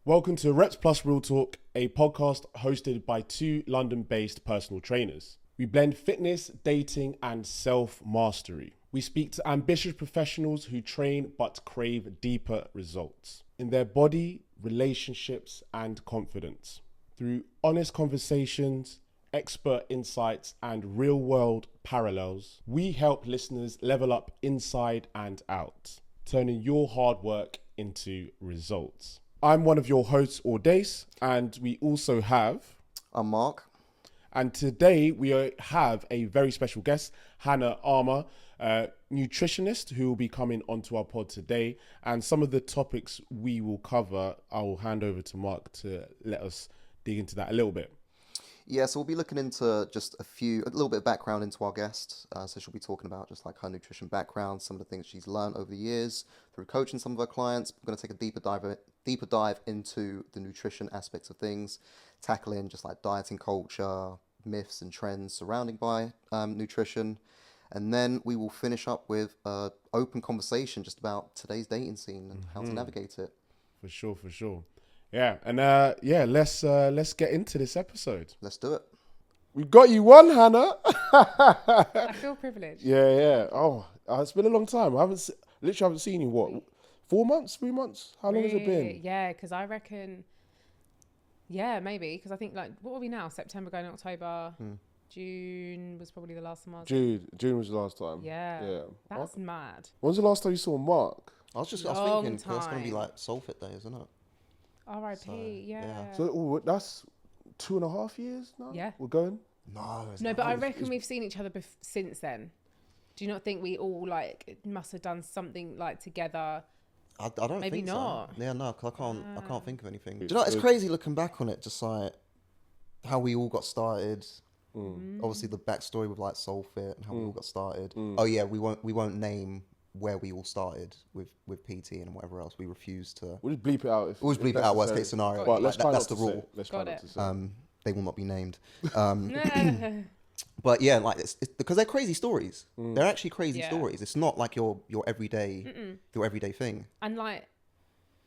Welcome to Reps Plus Real Talk, a podcast hosted by two London-based personal trainers. We blend fitness, dating, and self-mastery. We speak to ambitious professionals who train but crave deeper results in their body, relationships, and confidence. Through honest conversations, expert insights, and real-world parallels, we help listeners level up inside and out, turning your hard work into results. I'm one of your hosts, Audace, and we also have... I'm Mark. And today we have a very special guest, Hannah Armah, nutritionist, who will be coming onto our pod today. And some of the topics we will cover, I will hand over to Mark to let us dig into that a little bit. Yeah, so we'll be looking into just a little bit of background into our guest. So she'll be talking about just like her nutrition background, some of the things she's learned over the years through coaching some of her clients. We're going to take a deeper dive into the nutrition aspects of things, tackling just like dieting culture, myths and trends surrounding by nutrition. And then we will finish up with an open conversation just about today's dating scene and how to navigate it. For sure. Yeah, and let's get into this episode. Let's do it. We got you one, Hannah. I feel privileged. Yeah. Oh, it's been a long time. I haven't seen you. What, 4 months, 3 months? How long has it been? Yeah, because I reckon, maybe. Because I think, like, what are we now? September going October. June was probably the last time I was June was the last time. Yeah. That's mad. When's the last time you saw Mark? I was thinking, that's going to be like Sulfit Day, isn't it? R.I.P. So, yeah. So that's 2.5 years now? Yeah. We're going? No, but I reckon we've seen each other since then. Do you not think we all, like, must have done something, like, together? I don't Maybe think not. So. Yeah, no, because I can't think of anything. Do you know, it's crazy looking back on it, just like how we all got started. Obviously the backstory with like Soulfit and how we all got started. Oh yeah, we won't name where we all started with PT and whatever else. We refuse to. We'll just bleep it out. We'll just bleep it out, worst case scenario. But that's the rule. Let's try not to say. They will not be named. But yeah, like it's because they're crazy stories. They're actually crazy stories. It's not like your everyday thing. And, like,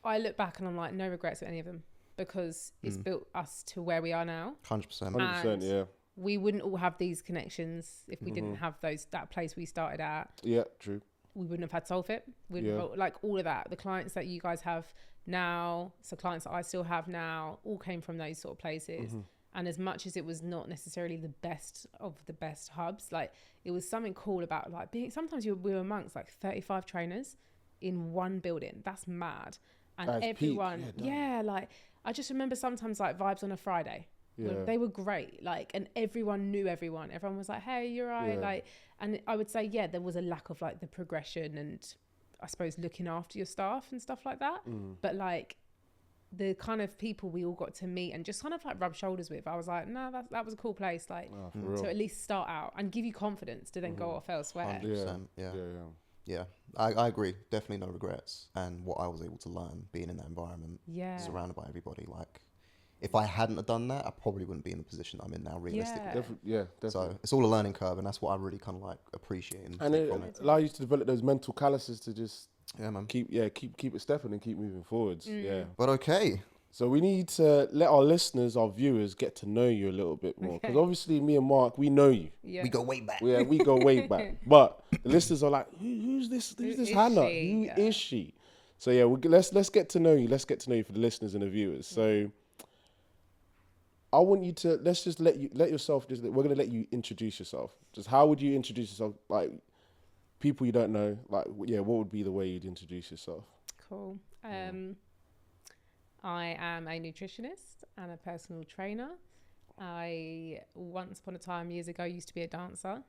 I look back and I'm like, no regrets with any of them because it's built us to where we are now. 100%. 100%, yeah. We wouldn't all have these connections if we didn't have that place we started at. Yeah, true. We wouldn't have had Soulfit. Like all of that. The clients that you guys have now, so clients that I still have now, all came from those sort of places. And as much as it was not necessarily the best of the best hubs, like it was something cool about like being, sometimes we were amongst like 35 trainers in one building. That's mad. And That's everyone, peak. like I just remember sometimes like vibes on a Friday. Yeah. They were great, like, and everyone knew everyone. Everyone was like, "Hey, you're right." Like, and I would say, there was a lack of like the progression and I suppose looking after your staff and stuff like that. But like the kind of people we all got to meet and just kind of like rub shoulders with, I was like, no, that was a cool place, like to at least start out and give you confidence to then go off elsewhere. 100%. Yeah. I agree. Definitely no regrets. And what I was able to learn being in that environment, surrounded by everybody, like. If I hadn't have done that, I probably wouldn't be in the position I'm in now, realistically. Definitely. So it's all a learning curve, and that's what I really kind of like appreciate. And it allows you to develop those mental calluses to just keep it stepping and keep moving forwards. Yeah. But okay. So we need to let our listeners, our viewers, get to know you a little bit more. Because obviously me and Mark, we know you. Yeah. We go way back. Yeah, we go way back. But the listeners are like, who's this Hannah? Who is she? So yeah, let's get to know you. Let's get to know you for the listeners and the viewers. So I want you to, let's just we're going to let you introduce yourself. Just how would you introduce yourself? Like, people you don't know, like, what would be the way you'd introduce yourself? Cool. I am a nutritionist and a personal trainer. I, once upon a time, years ago, used to be a dancer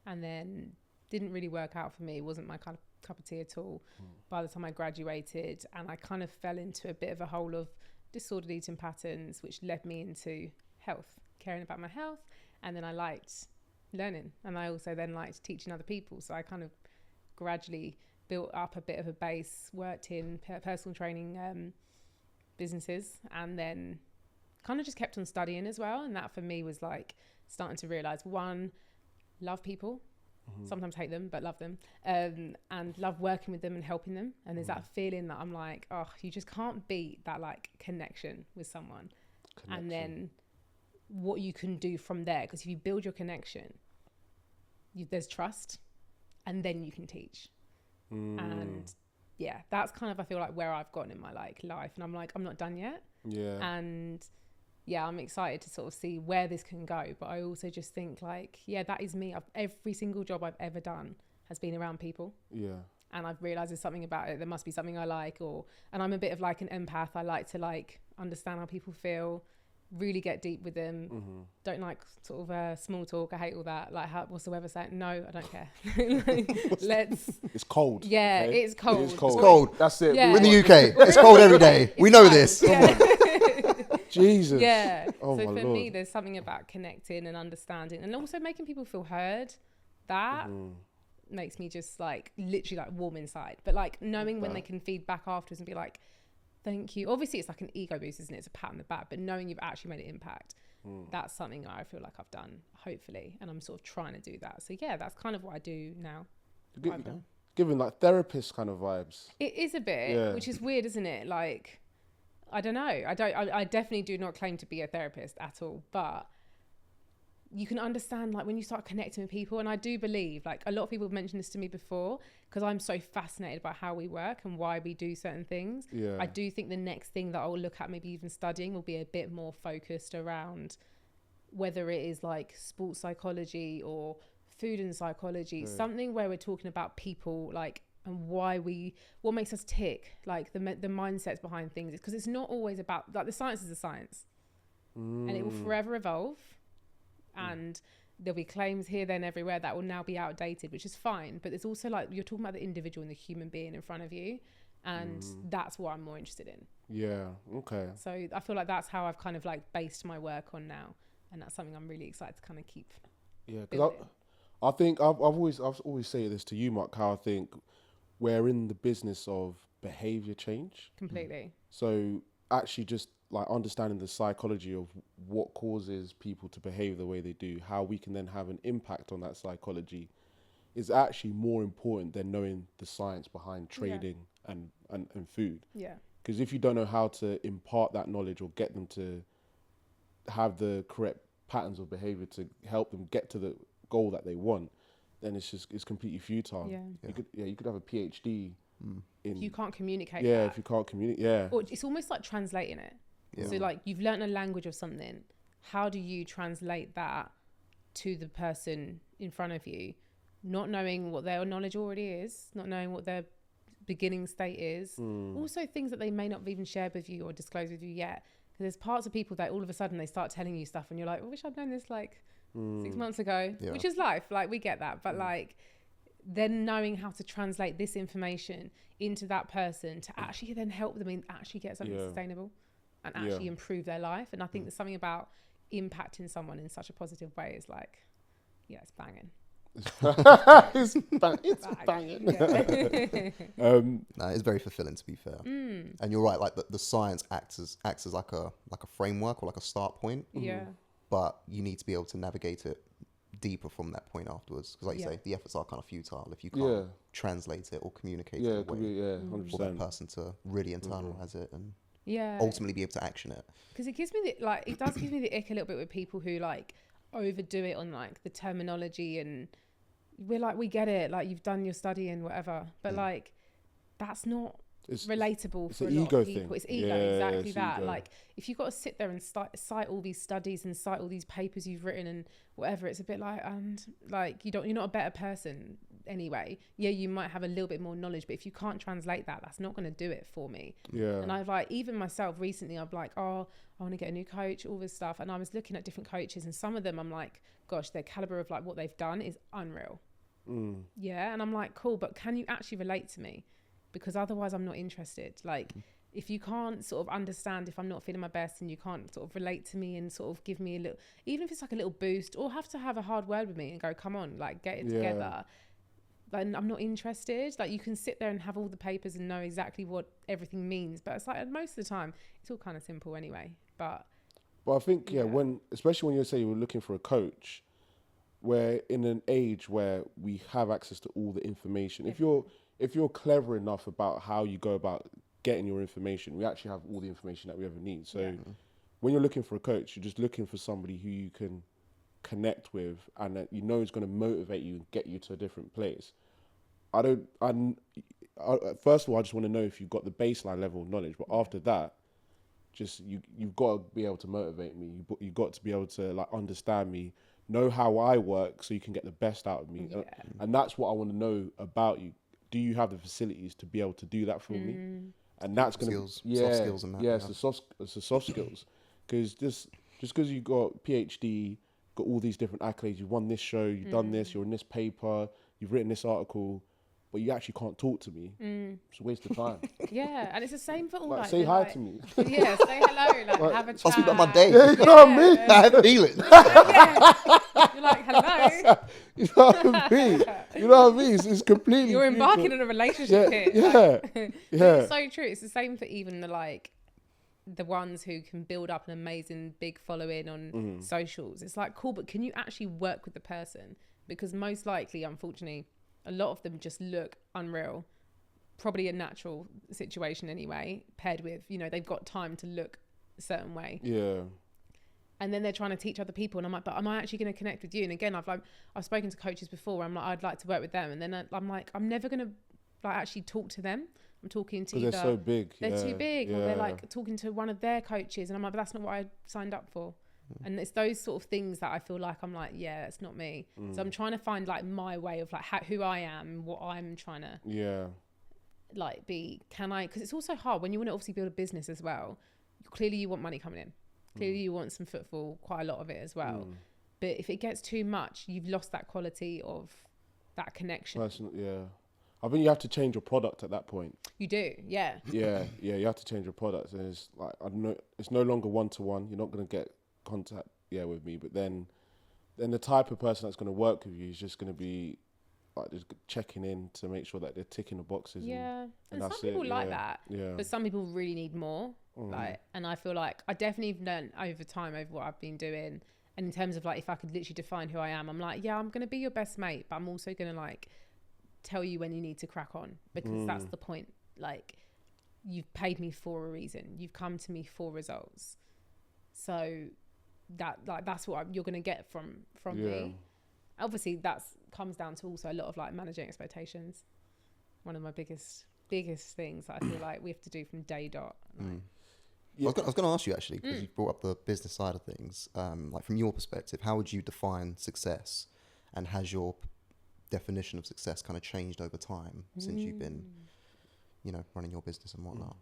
and then didn't really work out for me. It wasn't my kind of cup of tea at all by the time I graduated. And I kind of fell into a bit of a hole of disordered eating patterns, which led me into health, caring about my health. And then I liked learning, and I also then liked teaching other people. So I kind of gradually built up a bit of a base, worked in personal training businesses, and then kind of just kept on studying as well. And that for me was like starting to realize, one, love people, Sometimes hate them, but love them, and love working with them and helping them. And there's that feeling that I'm like, oh, you just can't beat that like connection with someone. And then what you can do from there, because if you build your connection, there's trust, and then you can teach. And yeah, that's kind of, I feel like, where I've gotten in my like life, and I'm like, I'm not done yet. And yeah, I'm excited to sort of see where this can go. But I also just think like, yeah, that is me. Every single job I've ever done has been around people. And I've realized there's something about it. There must be something I like, and I'm a bit of like an empath. I like to like understand how people feel, really get deep with them. Don't like sort of small talk. I hate all that. Like, what's the weather saying? No, I don't care. It's cold. Yeah, okay? it's cold. It's cold. That's it. Yeah. We're in the UK. It's cold every day. We know this. Jesus. Yeah. Oh So my for Lord. me, there's something about connecting and understanding, and also making people feel heard. That makes me just like literally like warm inside. But like knowing when they can feed back afterwards and be like, thank you. Obviously, it's like an ego boost, isn't it? It's a pat on the back. But knowing you've actually made an impact, that's something that I feel like I've done, hopefully. And I'm sort of trying to do that. So yeah, that's kind of what I do now. Giving like therapist kind of vibes. It is a bit, which is weird, isn't it? Like, I don't know. I definitely do not claim to be a therapist at all. But you can understand like when you start connecting with people, and I do believe like a lot of people have mentioned this to me before, because I'm so fascinated by how we work and why we do certain things. I do think the next thing that I'll look at, maybe even studying, will be a bit more focused around whether it is like sports psychology or food and psychology, something where we're talking about people, like, and what makes us tick, like the mindsets behind things, because it's not always about, like, the science is a science and it will forever evolve, and there'll be claims here, there and everywhere that will now be outdated, which is fine. But it's also like, you're talking about the individual and the human being in front of you, and that's what I'm more interested in. So I feel like that's how I've kind of like based my work on now, and that's something I'm really excited to kind of keep building. I think I've always say this to you, Mark, how I think we're in the business of behavior change. Completely. So actually just like understanding the psychology of what causes people to behave the way they do, how we can then have an impact on that psychology, is actually more important than knowing the science behind trading and food. Because if you don't know how to impart that knowledge or get them to have the correct patterns of behavior to help them get to the goal that they want, then it's completely futile. You could have a PhD in, you can't communicate if you can't communicate. Or it's almost like translating it. So like, you've learned a language of something, how do you translate that to the person in front of you, not knowing what their knowledge already is, not knowing what their beginning state is, also things that they may not have even shared with you or disclosed with you yet. Because there's parts of people that all of a sudden they start telling you stuff and you're like, I wish I'd known this like 6 months ago, which is life. Like, we get that. But like, then knowing how to translate this information into that person to actually then help them and actually get something sustainable and actually improve their life. And I think there's something about impacting someone in such a positive way is like, it's banging. It's banging. No, it's very fulfilling, to be fair. And you're right, like the science acts as like a framework or like a start point. But you need to be able to navigate it deeper from that point afterwards, because like you say, the efforts are kind of futile if you can't translate it or communicate it in a way 100%. for that person to really internalize it and Yeah. ultimately be able to action it. Because it gives me the, like, it does give me the ick a little bit with people who like overdo it on like the terminology, and we're like, we get it, like you've done your study and whatever, but like that's not relatable for a lot of people. It's ego, exactly that. Ego. Like if you've got to sit there and cite all these studies and cite all these papers you've written and whatever, it's a bit like, and like you're not a better person anyway. Yeah, you might have a little bit more knowledge, but if you can't translate that, that's not going to do it for me. Yeah. And I've like, even myself recently, I'm like, oh, I want to get a new coach, all this stuff, and I was looking at different coaches, and some of them I'm like, gosh, their caliber of like what they've done is unreal. Yeah, and I'm like, cool, but can you actually relate to me? Because otherwise I'm not interested. Like if you can't sort of understand if I'm not feeling my best, and you can't sort of relate to me and sort of give me a little, even if it's like a little boost, or have to have a hard word with me and go, come on, like get it together, then I'm not interested. Like you can sit there and have all the papers and know exactly what everything means, but it's like most of the time it's all kind of simple anyway. But I think when, especially when you say you were looking for a coach, we're in an age where we have access to all the information. If you're clever enough about how you go about getting your information, we actually have all the information that we ever need. So when you're looking for a coach, you're just looking for somebody who you can connect with and that you know is going to motivate you and get you to a different place. First of all, I just want to know if you've got the baseline level of knowledge, but after that, just you've got to be able to motivate me. You've got to be able to like understand me, know how I work, so you can get the best out of me. Yeah. And that's what I want to know about you. Do you have the facilities to be able to do that for me? And that's going to soft skills and that. Yeah, it's the soft skills. Because just because you got PhD, got all these different accolades, you've won this show, you've done this, you're in this paper, you've written this article, but you actually can't talk to me. It's a waste of time. Yeah, and it's the same for all Like, like say hi to me. Yeah, say hello, like have a chat. I'll speak about my day. Yeah, you know what I mean? I have feelings. You're like, hello. You know what I mean? You know what I mean? It's completely. You're embarking on a relationship here. Yeah, yeah. It's so true. It's the same for even the ones who can build up an amazing big following on socials. It's like, cool, but can you actually work with the person? Because most likely, unfortunately, a lot of them just look unreal. Probably a natural situation anyway, paired with, they've got time to look a certain way. Yeah. And then they're trying to teach other people. And I'm like, but am I actually going to connect with you? And again, I've spoken to coaches before where I'm like, I'd like to work with them. And then I'm like, I'm never going to actually talk to them. I'm talking to either they're so big. They're too big, or they're like talking to one of their coaches, and I'm like, but that's not what I signed up for. And it's those sort of things that I feel like I'm like, yeah, that's not me. So I'm trying to find like my way of like who I am, what I'm trying to like be. Can I? Because it's also hard when you want to obviously build a business as well. Clearly, you want money coming in. Clearly, you want some footfall, quite a lot of it as well. But if it gets too much, you've lost that quality of that connection. I think you have to change your product at that point. You do, yeah. Yeah, you have to change your product. And it's like, I don't know, it's no longer one-to-one. You're not going to get contact, with me. But then the type of person that's going to work with you is just going to be like just checking in to make sure that they're ticking the boxes. Yeah, and that's some people like that. Yeah. But some people really need more. And I feel like I definitely learned over time over what I've been doing. And in terms of like, if I could literally define who I am, I'm like, yeah, I'm going to be your best mate, but I'm also going to like tell you when you need to crack on, because that's the point. Like, you've paid me for a reason. You've come to me for results. So that's what you're going to get from me. Obviously, that comes down to also a lot of like managing expectations. One of my biggest things that I feel like we have to do from day dot. I was going to ask you actually, because you brought up the business side of things. Like from your perspective, how would you define success, and has your definition of success kind of changed over time since you've been, running your business and whatnot?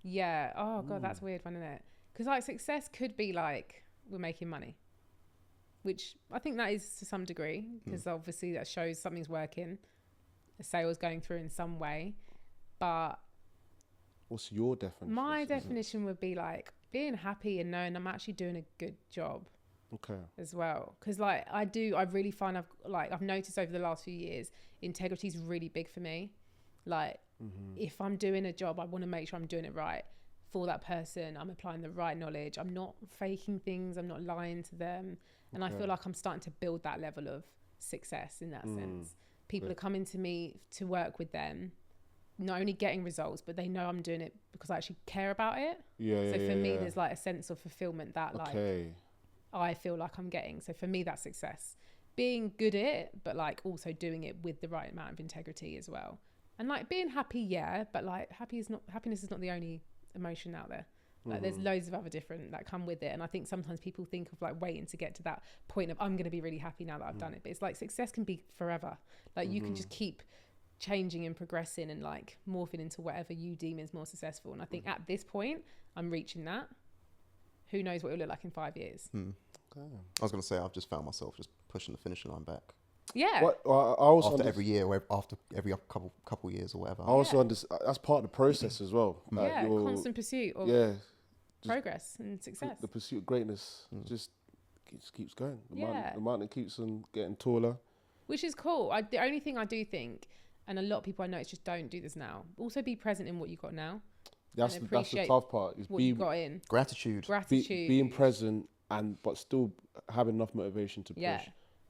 Yeah. Oh God, that's a weird one, isn't it? Because like success could be like we're making money, which I think that is to some degree, because obviously that shows something's working, a sale's going through in some way. But what's your definition? My definition would be like being happy and knowing I'm actually doing a good job. Okay. As well, because like I really find I've noticed over the last few years, integrity is really big for me. Like if I'm doing a job, I want to make sure I'm doing it right for that person. I'm applying the right knowledge. I'm not faking things. I'm not lying to them. And I feel like I'm starting to build that level of success in that sense. People are coming to me to work with them, not only getting results, but they know I'm doing it because I actually care about it. So for me, there's like a sense of fulfillment that I feel like I'm getting. So for me, that's success. Being good at it, but like also doing it with the right amount of integrity as well. And like being happy, but like happiness is not the only emotion out there. Like there's loads of other different that come with it. And I think sometimes people think of like waiting to get to that point of I'm going to be really happy now that I've done it. But it's like success can be forever. Like you can just keep changing and progressing and like morphing into whatever you deem is more successful. And I think at this point, I'm reaching that. Who knows what it'll look like in 5 years? I was going to say, I've just found myself just pushing the finishing line back. Yeah. After every year, or after every couple years or whatever. I also understand that's part of the process as well. Like constant pursuit of progress and success. The pursuit of greatness just keeps going. The mountain keeps on getting taller. Which is cool. The only thing I do think, and a lot of people I know, is just don't do this now. Also be present in what you got now. That's the tough part. Is what you got in. Gratitude. Being present but still having enough motivation to push.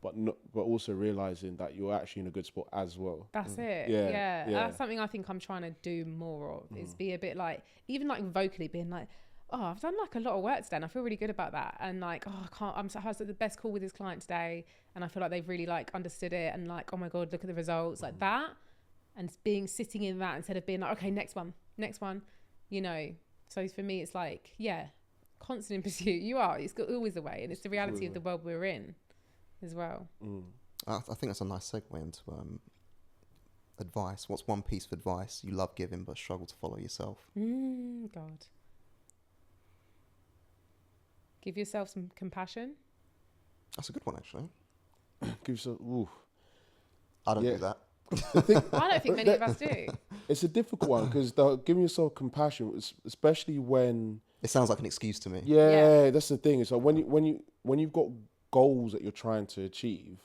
but also realizing that you're actually in a good spot as well. That's it. Yeah, Yeah. yeah. That's something I think I'm trying to do more of, is be a bit like, even like vocally being like, oh, I've done like a lot of work today and I feel really good about that. And like, oh, I had the best call with this client today and I feel like they've really like understood it and like, oh my God, look at the results, like that. And sitting in that instead of being like, okay, next one, you know. So for me, it's like, yeah, constant in pursuit. It's always the way. And it's the reality of the world we're in as well. I think that's a nice segue into advice. What's one piece of advice you love giving but struggle to follow yourself? God. Give yourself some compassion. That's a good one, actually. Give yourself, ooh. I don't do that. I don't think many of us do. It's a difficult one because giving yourself compassion, especially when It sounds like an excuse to me. Yeah, that's the thing. So when you've got goals that you're trying to achieve,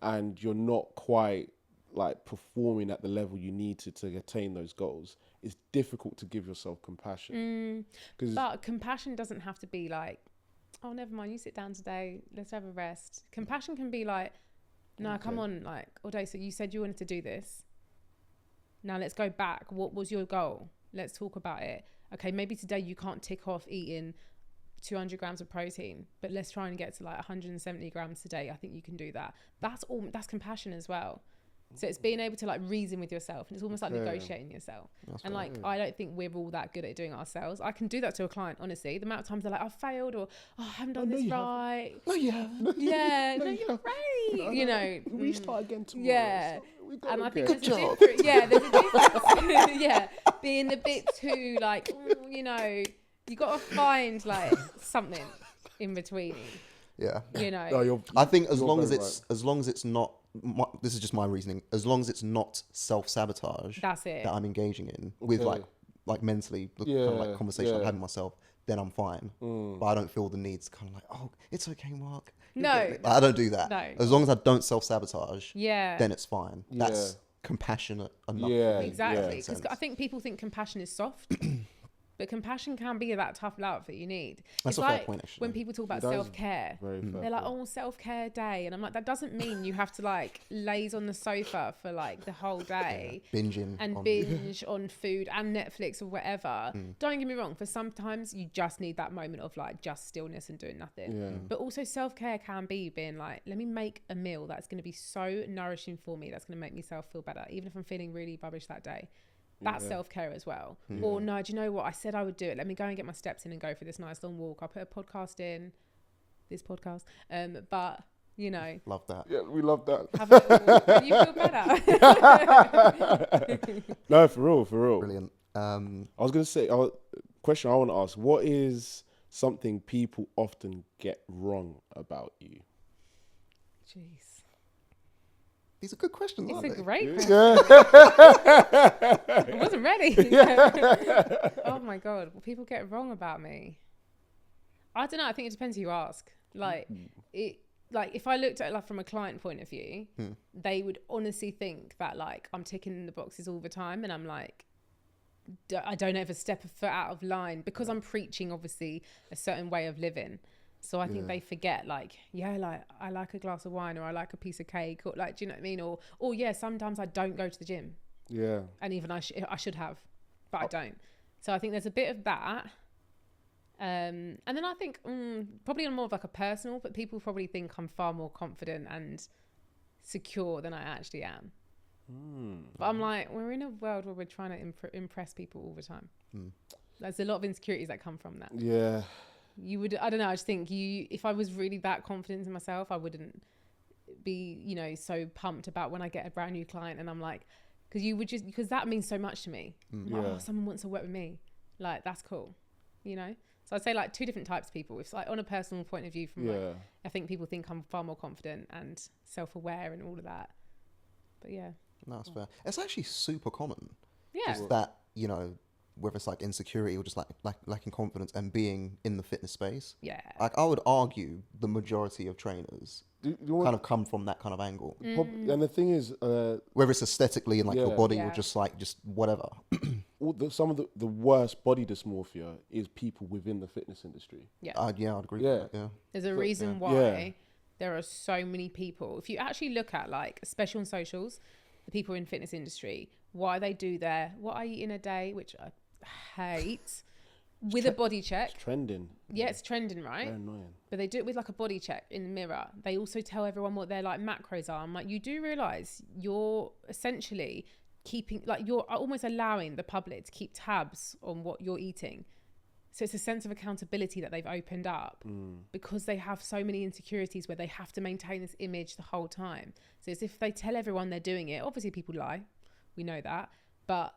and you're not quite like performing at the level you need to attain those goals, it's difficult to give yourself compassion. But compassion doesn't have to be like, oh, never mind, you sit down today, let's have a rest. Compassion can be like, no, come on, like, okay, so you said you wanted to do this. Now let's go back. What was your goal? Let's talk about it. Okay, maybe today you can't tick off eating 200 grams of protein, but let's try and get to like 170 grams today. I think you can do that. That's compassion as well. So it's being able to like reason with yourself, and it's almost like negotiating yourself. And like, I don't think we're all that good at doing it ourselves. I can do that to a client, honestly. The amount of times they're like, I've failed, or I haven't done this right. No, you haven't. Yeah, no, you're right. No, you know, we start again tomorrow. Yeah. So And I think good there's a difference. Yeah, there's a difference. Yeah, being a bit too like, you know, you got to find like something in between. Yeah. You know. No, I think as long as it's not, this is just my reasoning, as long as it's not self-sabotage That's it. that I'm engaging in with like mentally the kind of like conversation I'm having with myself, then I'm fine. But I don't feel the need to kind of like, oh, it's okay, Mark. No. I don't do that. No. As long as I don't self-sabotage, Yeah. then it's fine. Yeah. That's compassionate enough. Yeah, for me. Exactly. Makes Because sense. I think people think compassion is soft. But compassion can be that tough love that you need. That's it's a like fair point, actually. when people talk about It does. self-care, Very fair they're like, point. oh, self-care day. And I'm like, that doesn't mean you have to like laze on the sofa for like the whole day. Binging And on- binge on food and Netflix or whatever. Don't get me wrong, for sometimes you just need that moment of like just stillness and doing nothing. Yeah. But also self-care can be being like, let me make a meal that's going to be so nourishing for me, that's going to make myself feel better, even if I'm feeling really rubbish that day. That's self-care as well. Or no, do you know what? I said I would do it. Let me go and get my steps in and go for this nice long walk. I'll put a podcast in, this podcast. But, you know. Love that. Yeah, we love that. Have a little, you feel better. No, for real. Brilliant. I was going to say, question I want to ask, what is something people often get wrong about you? Jeez. These are good questions, It's aren't a they? great question. I wasn't ready. Oh my God. What people get wrong about me? I don't know. I think it depends who you ask. Like if I looked at it like from a client point of view, they would honestly think that like I'm ticking the boxes all the time, and I'm like, I don't ever step a foot out of line because I'm preaching obviously a certain way of living. So I think they forget like, like I like a glass of wine, or I like a piece of cake, or like, do you know what I mean? Or yeah, sometimes I don't go to the gym. Yeah. And even I should have, but I don't. So I think there's a bit of that. And then I think probably on more of like a personal, but people probably think I'm far more confident and secure than I actually am. But I'm like, we're in a world where we're trying to impress people all the time. There's a lot of insecurities that come from that. Yeah. I don't know, I just think if I was really that confident in myself, I wouldn't be, you know, so pumped about when I get a brand new client and I'm like, because that means so much to me. Like, oh, someone wants to work with me. Like, that's cool, you know? So I'd say like two different types of people. It's like on a personal point of view from like, I think people think I'm far more confident and self-aware and all of that. But yeah. No, that's fair. It's actually super common. Yeah. Just that, you know, whether it's like insecurity or just like lacking confidence and being in the fitness space. Yeah. Like I would argue the majority of trainers kind of come from that kind of angle. And the thing is, Whether it's aesthetically in like your body or Yeah. just whatever. some of the worst body dysmorphia is people within the fitness industry. Yeah. I'd agree Yeah. with that, yeah. There's a reason why Yeah. there are so many people. If you actually look at, like, especially on socials, the people in fitness industry, why they do what I eat in a day, which I hate, with a body check. It's trending. Yeah, it's trending, right? Very annoying. But they do it with like a body check in the mirror. They also tell everyone what their like macros are. I'm like, you do realise you're essentially keeping, like, you're almost allowing the public to keep tabs on what you're eating. So it's a sense of accountability that they've opened up because they have so many insecurities where they have to maintain this image the whole time. So it's if they tell everyone they're doing it, obviously people lie, we know that, but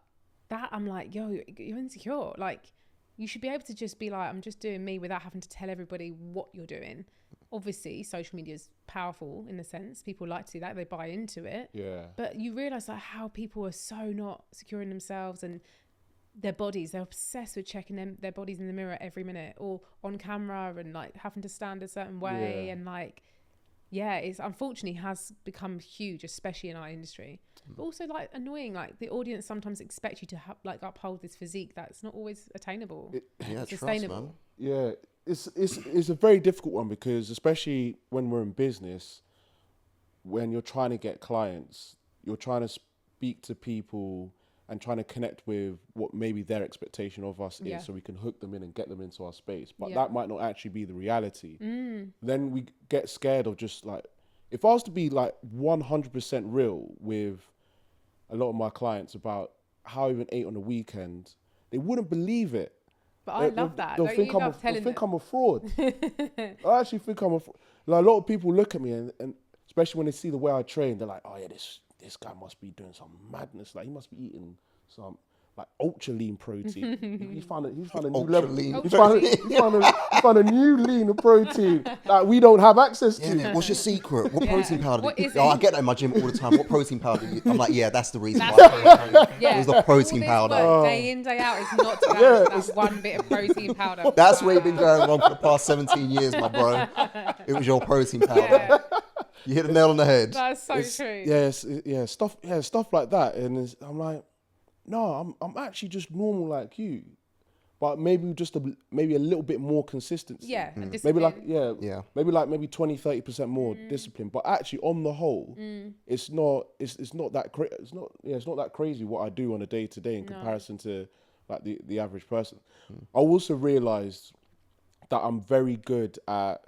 that I'm like, yo, you're insecure. Like, you should be able to just be like, I'm just doing me without having to tell everybody what you're doing. Obviously, social media is powerful in a sense. People like to do that. They buy into it. Yeah. But you realise like how people are so not secure in themselves and their bodies. They're obsessed with checking their bodies in the mirror every minute or on camera and like having to stand a certain way. And like, yeah, it's unfortunately has become huge, especially in our industry. But also like annoying, like the audience sometimes expect you to like uphold this physique that's not always attainable, sustainable. Yeah, it's a very difficult one because especially when we're in business, when you're trying to get clients, you're trying to speak to people and trying to connect with what maybe their expectation of us is, so we can hook them in and get them into our space. But that might not actually be the reality. Then we get scared of just like, if I was to be like 100% real with a lot of my clients about how I even ate on the weekend, they wouldn't believe it. But I love that. They'll think I'm a fraud. I actually think I'm a fraud. Like, a lot of people look at me and especially when they see the way I train, they're like, oh yeah, this guy must be doing some madness. Like, he must be eating some like ultra lean protein. He's found a new level. He's found a new lean protein that we don't have access to. Yeah, what's your secret? What protein powder? What is I get that in my gym all the time. What protein powder? I'm like, yeah, that's the reason why. It was the protein powder. Day in, day out, it's not to that one bit of protein powder. That's where you've been going wrong for the past 17 years, my bro. It was your protein powder. Yeah. You hit the nail on the head. That's so true. Stuff like that. And I'm like, no, I'm actually just normal like you, but maybe just maybe a little bit more consistency. Yeah, maybe like maybe 20-30% more discipline. But actually, on the whole, it's not that it's not that crazy what I do on a day to day in comparison to like the average person. I also realized that I'm very good at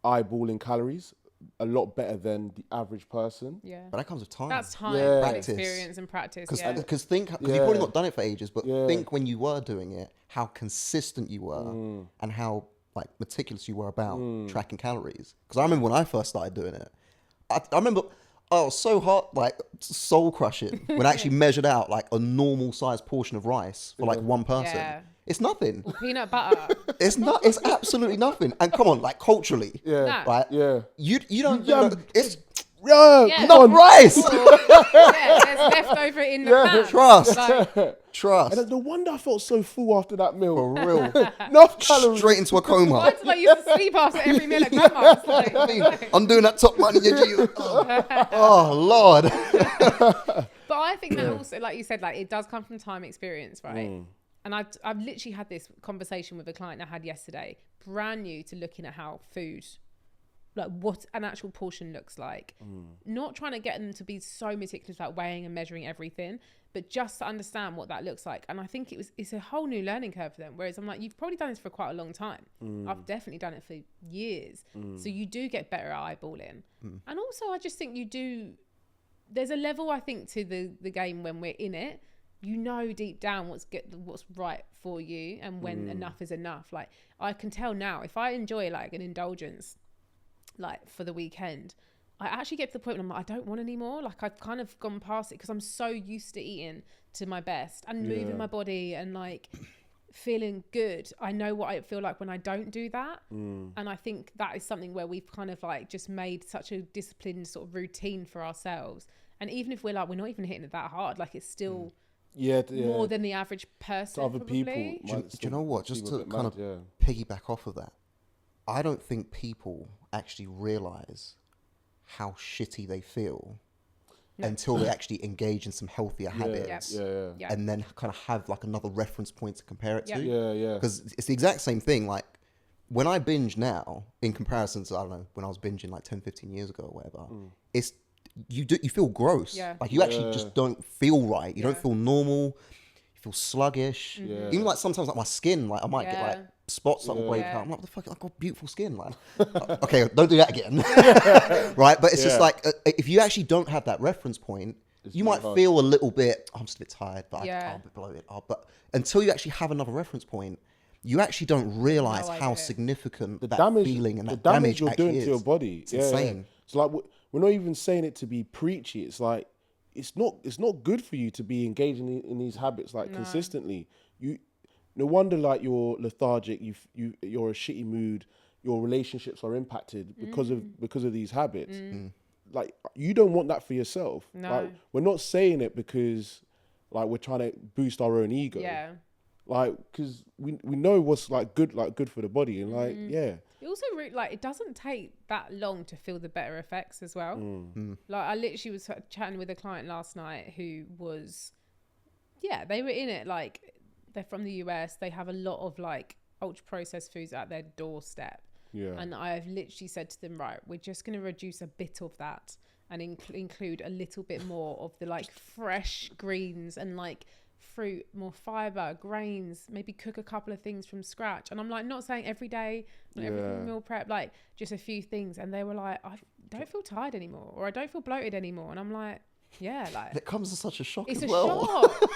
eyeballing calories. A lot better than the average person. Yeah, but that comes with time. That's time, practice. Experience, and practice. Because you've probably not done it for ages, but think when you were doing it, how consistent you were and how like meticulous you were about tracking calories. Because I remember when I first started doing it, I remember I was so hot, like soul crushing when I actually measured out like a normal sized portion of rice for like one person. Yeah. It's nothing. Peanut butter. It's absolutely nothing. And come on, like culturally, right? Yeah. You don't know. It's not rice. There's leftover in the pan. Trust. And no wonder I felt so full after that meal. For real. Enough calories. Straight into a coma. Why did I used to sleep after every meal at grandma's? I'm doing that top money. Oh Lord. But I think that also, like you said, like it does come from time experience, right? And I've literally had this conversation with a client I had yesterday, brand new to looking at how food, like what an actual portion looks like. Not trying to get them to be so meticulous about weighing and measuring everything, but just to understand what that looks like. And I think it's a whole new learning curve for them. Whereas I'm like, you've probably done this for quite a long time. I've definitely done it for years. So you do get better at eyeballing. And also I just think there's a level, I think, to the game when we're in it. You know deep down what's right for you and when enough is enough. Like I can tell now if I enjoy like an indulgence like for the weekend, I actually get to the point where I'm like, I don't want any more. Like I've kind of gone past it because I'm so used to eating to my best and moving my body and like feeling good. I know what I feel like when I don't do that. And I think that is something where we've kind of like just made such a disciplined sort of routine for ourselves. And even if we're not even hitting it that hard, like it's still more than the average person. To other people. Do you know what? Just to kind of piggyback off of that, I don't think people actually realise how shitty they feel until they actually engage in some healthier habits and then kind of have like another reference point to compare it to. Because it's the exact same thing. Like when I binge now, in comparison to, I don't know, when I was binging like 10, 15 years ago or whatever, it's, you feel gross. Yeah. Like you actually just don't feel right. You don't Yeah. feel normal. You feel sluggish. Yeah. Even like sometimes like my skin, like I might get like spots that will break Yeah. out. I'm like, what the fuck? I've got beautiful skin. Like, okay, don't do that again. Right? But it's just like, if you actually don't have that reference point, you might feel a little bit, I'm just a bit tired, but I'm a bit bloated. But until you actually have another reference point, you actually don't realize how significant that feeling and that damage you're doing actually to your body. It's insane. It's like, we're not even saying it to be preachy. It's like, it's not good for you to be engaging in these habits like consistently. No wonder like you're lethargic. You're a shitty mood. Your relationships are impacted because of these habits. Like, you don't want that for yourself. No. Like, we're not saying it because like we're trying to boost our own ego. Yeah. Like, because we know what's like good for the body, and like It also like it doesn't take that long to feel the better effects as well. Like I literally was chatting with a client last night who was, they were in it, like they're from the US. They have a lot of like ultra processed foods at their doorstep. Yeah. And I've literally said to them, right, we're just going to reduce a bit of that and include a little bit more of the like fresh greens and like fruit, more fiber, grains, maybe cook a couple of things from scratch. And I'm like, not saying every day, not every meal prep, like just a few things. And they were like, I don't feel tired anymore, or I don't feel bloated anymore. And I'm like, yeah, like It comes as such a shock it's as a well. shock.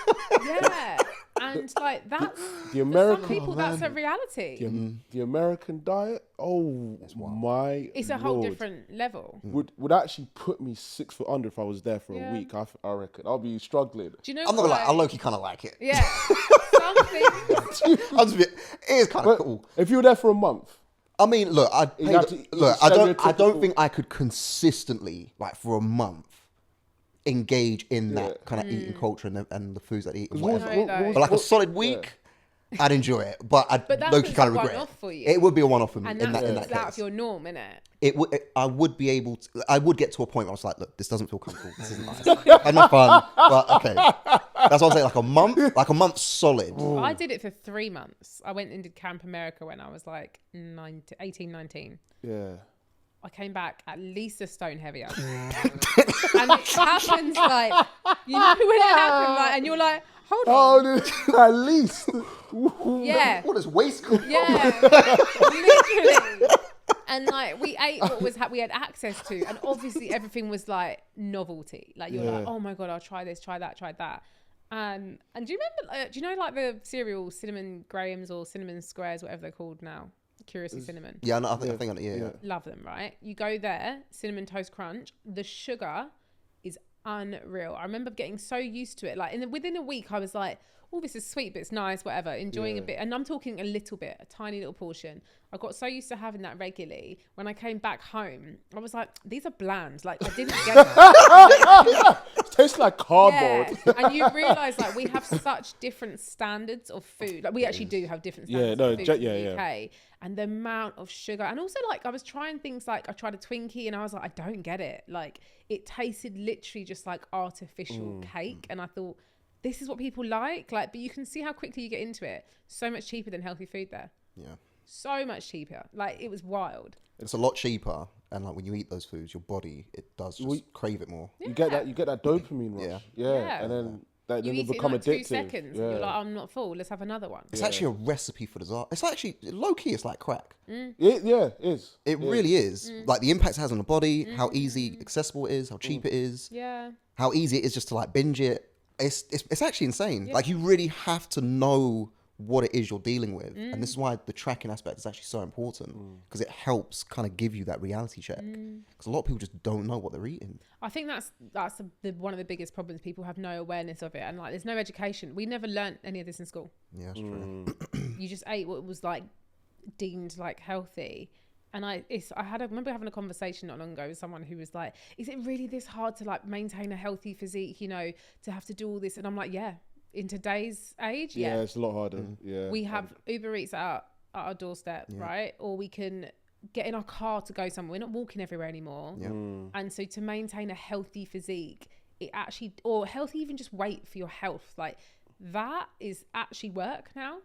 Yeah. And like that's The American, for some people, that's a reality. The American diet, It's a whole different level. would actually put me 6 foot under if I was there for a week. I reckon I'll be struggling. Do you know? I'm not gonna lie, I low-key kind of like it. Yeah. Something. It is kind of cool. If you were there for a month, I mean, look, I don't stereotypical- think I could consistently, like for a month, engage in that kind of eating culture and the foods that I eat and whatever. But like a solid week, I'd enjoy it. But I'd But that's low-key kind of a regret one-off it. for you. It would be a one-off for me And in that that's out case. of your norm, innit? I would be able to. I would get to a point where I was like, look, this doesn't feel comfortable. This isn't nice. I had my fun, but okay. That's what I'm saying. Like a month solid. I did it for 3 months. I went and did Camp America when I was like 18, 19. yeah. I came back at least a stone heavier. And it happens like, you know when it happened, like, and you're like, hold on. Oh, at least. Yeah. What is waistcoat? Yeah. Literally. And like we ate what we had access to, and obviously everything was like novelty. Like you're like, oh my god, I'll try this, try that, try that. And do you remember? Do you know like the cereal cinnamon grahams or cinnamon squares, whatever they're called now? Curiously cinnamon. Yeah, no, I think yeah. Love them, right? You go there, cinnamon toast crunch. The sugar is unreal. I remember getting so used to it. Like within a week, I was like, oh, this is sweet, but it's nice, whatever. Enjoying a bit. And I'm talking a little bit, a tiny little portion. I got so used to having that regularly. When I came back home, I was like, these are bland. Like, I didn't get it. It tastes like cardboard. Yeah. And you realise, like, we have such different standards of food. Like, we actually do have different standards of food in the UK. And the amount of sugar. And also, like, I was trying things like, I tried a Twinkie and I was like, I don't get it. Like, it tasted literally just like artificial cake. And I thought, this is what people like. Like, but you can see how quickly you get into it. So much cheaper than healthy food there. Yeah. So much cheaper. Like, it was wild. It's a lot cheaper, and like when you eat those foods, your body, it does just crave it more. You get that dopamine rush. Yeah. And then You they eat it in become like addictive. 2 seconds. Yeah. You're like, I'm not full. Let's have another one. It's actually a recipe for disaster. It's actually low-key, it's like crack. It is. It really is. Like the impact it has on the body, how easy, accessible it is, how cheap it is, Yeah. how easy it is just to like binge it. It's actually insane. Like you really have to know what it is you're dealing with, and this is why the tracking aspect is actually so important, because it helps kind of give you that reality check, because a lot of people just don't know what they're eating. I think that's one of the biggest problems. People have no awareness of it, and like there's no education. We never learnt any of this in school. Yeah, that's true. You just ate what was like deemed like healthy. And I remember having a conversation not long ago with someone who was like, is it really this hard to like maintain a healthy physique, you know, to have to do all this? And I'm like, yeah, in today's age, Yeah, it's a lot harder. Yeah. we have Uber Eats at our doorstep, right? Or we can get in our car to go somewhere. We're not walking everywhere anymore. Yeah. And so to maintain a healthy physique, it actually, or healthy, even just weight for your health, like that is actually work now.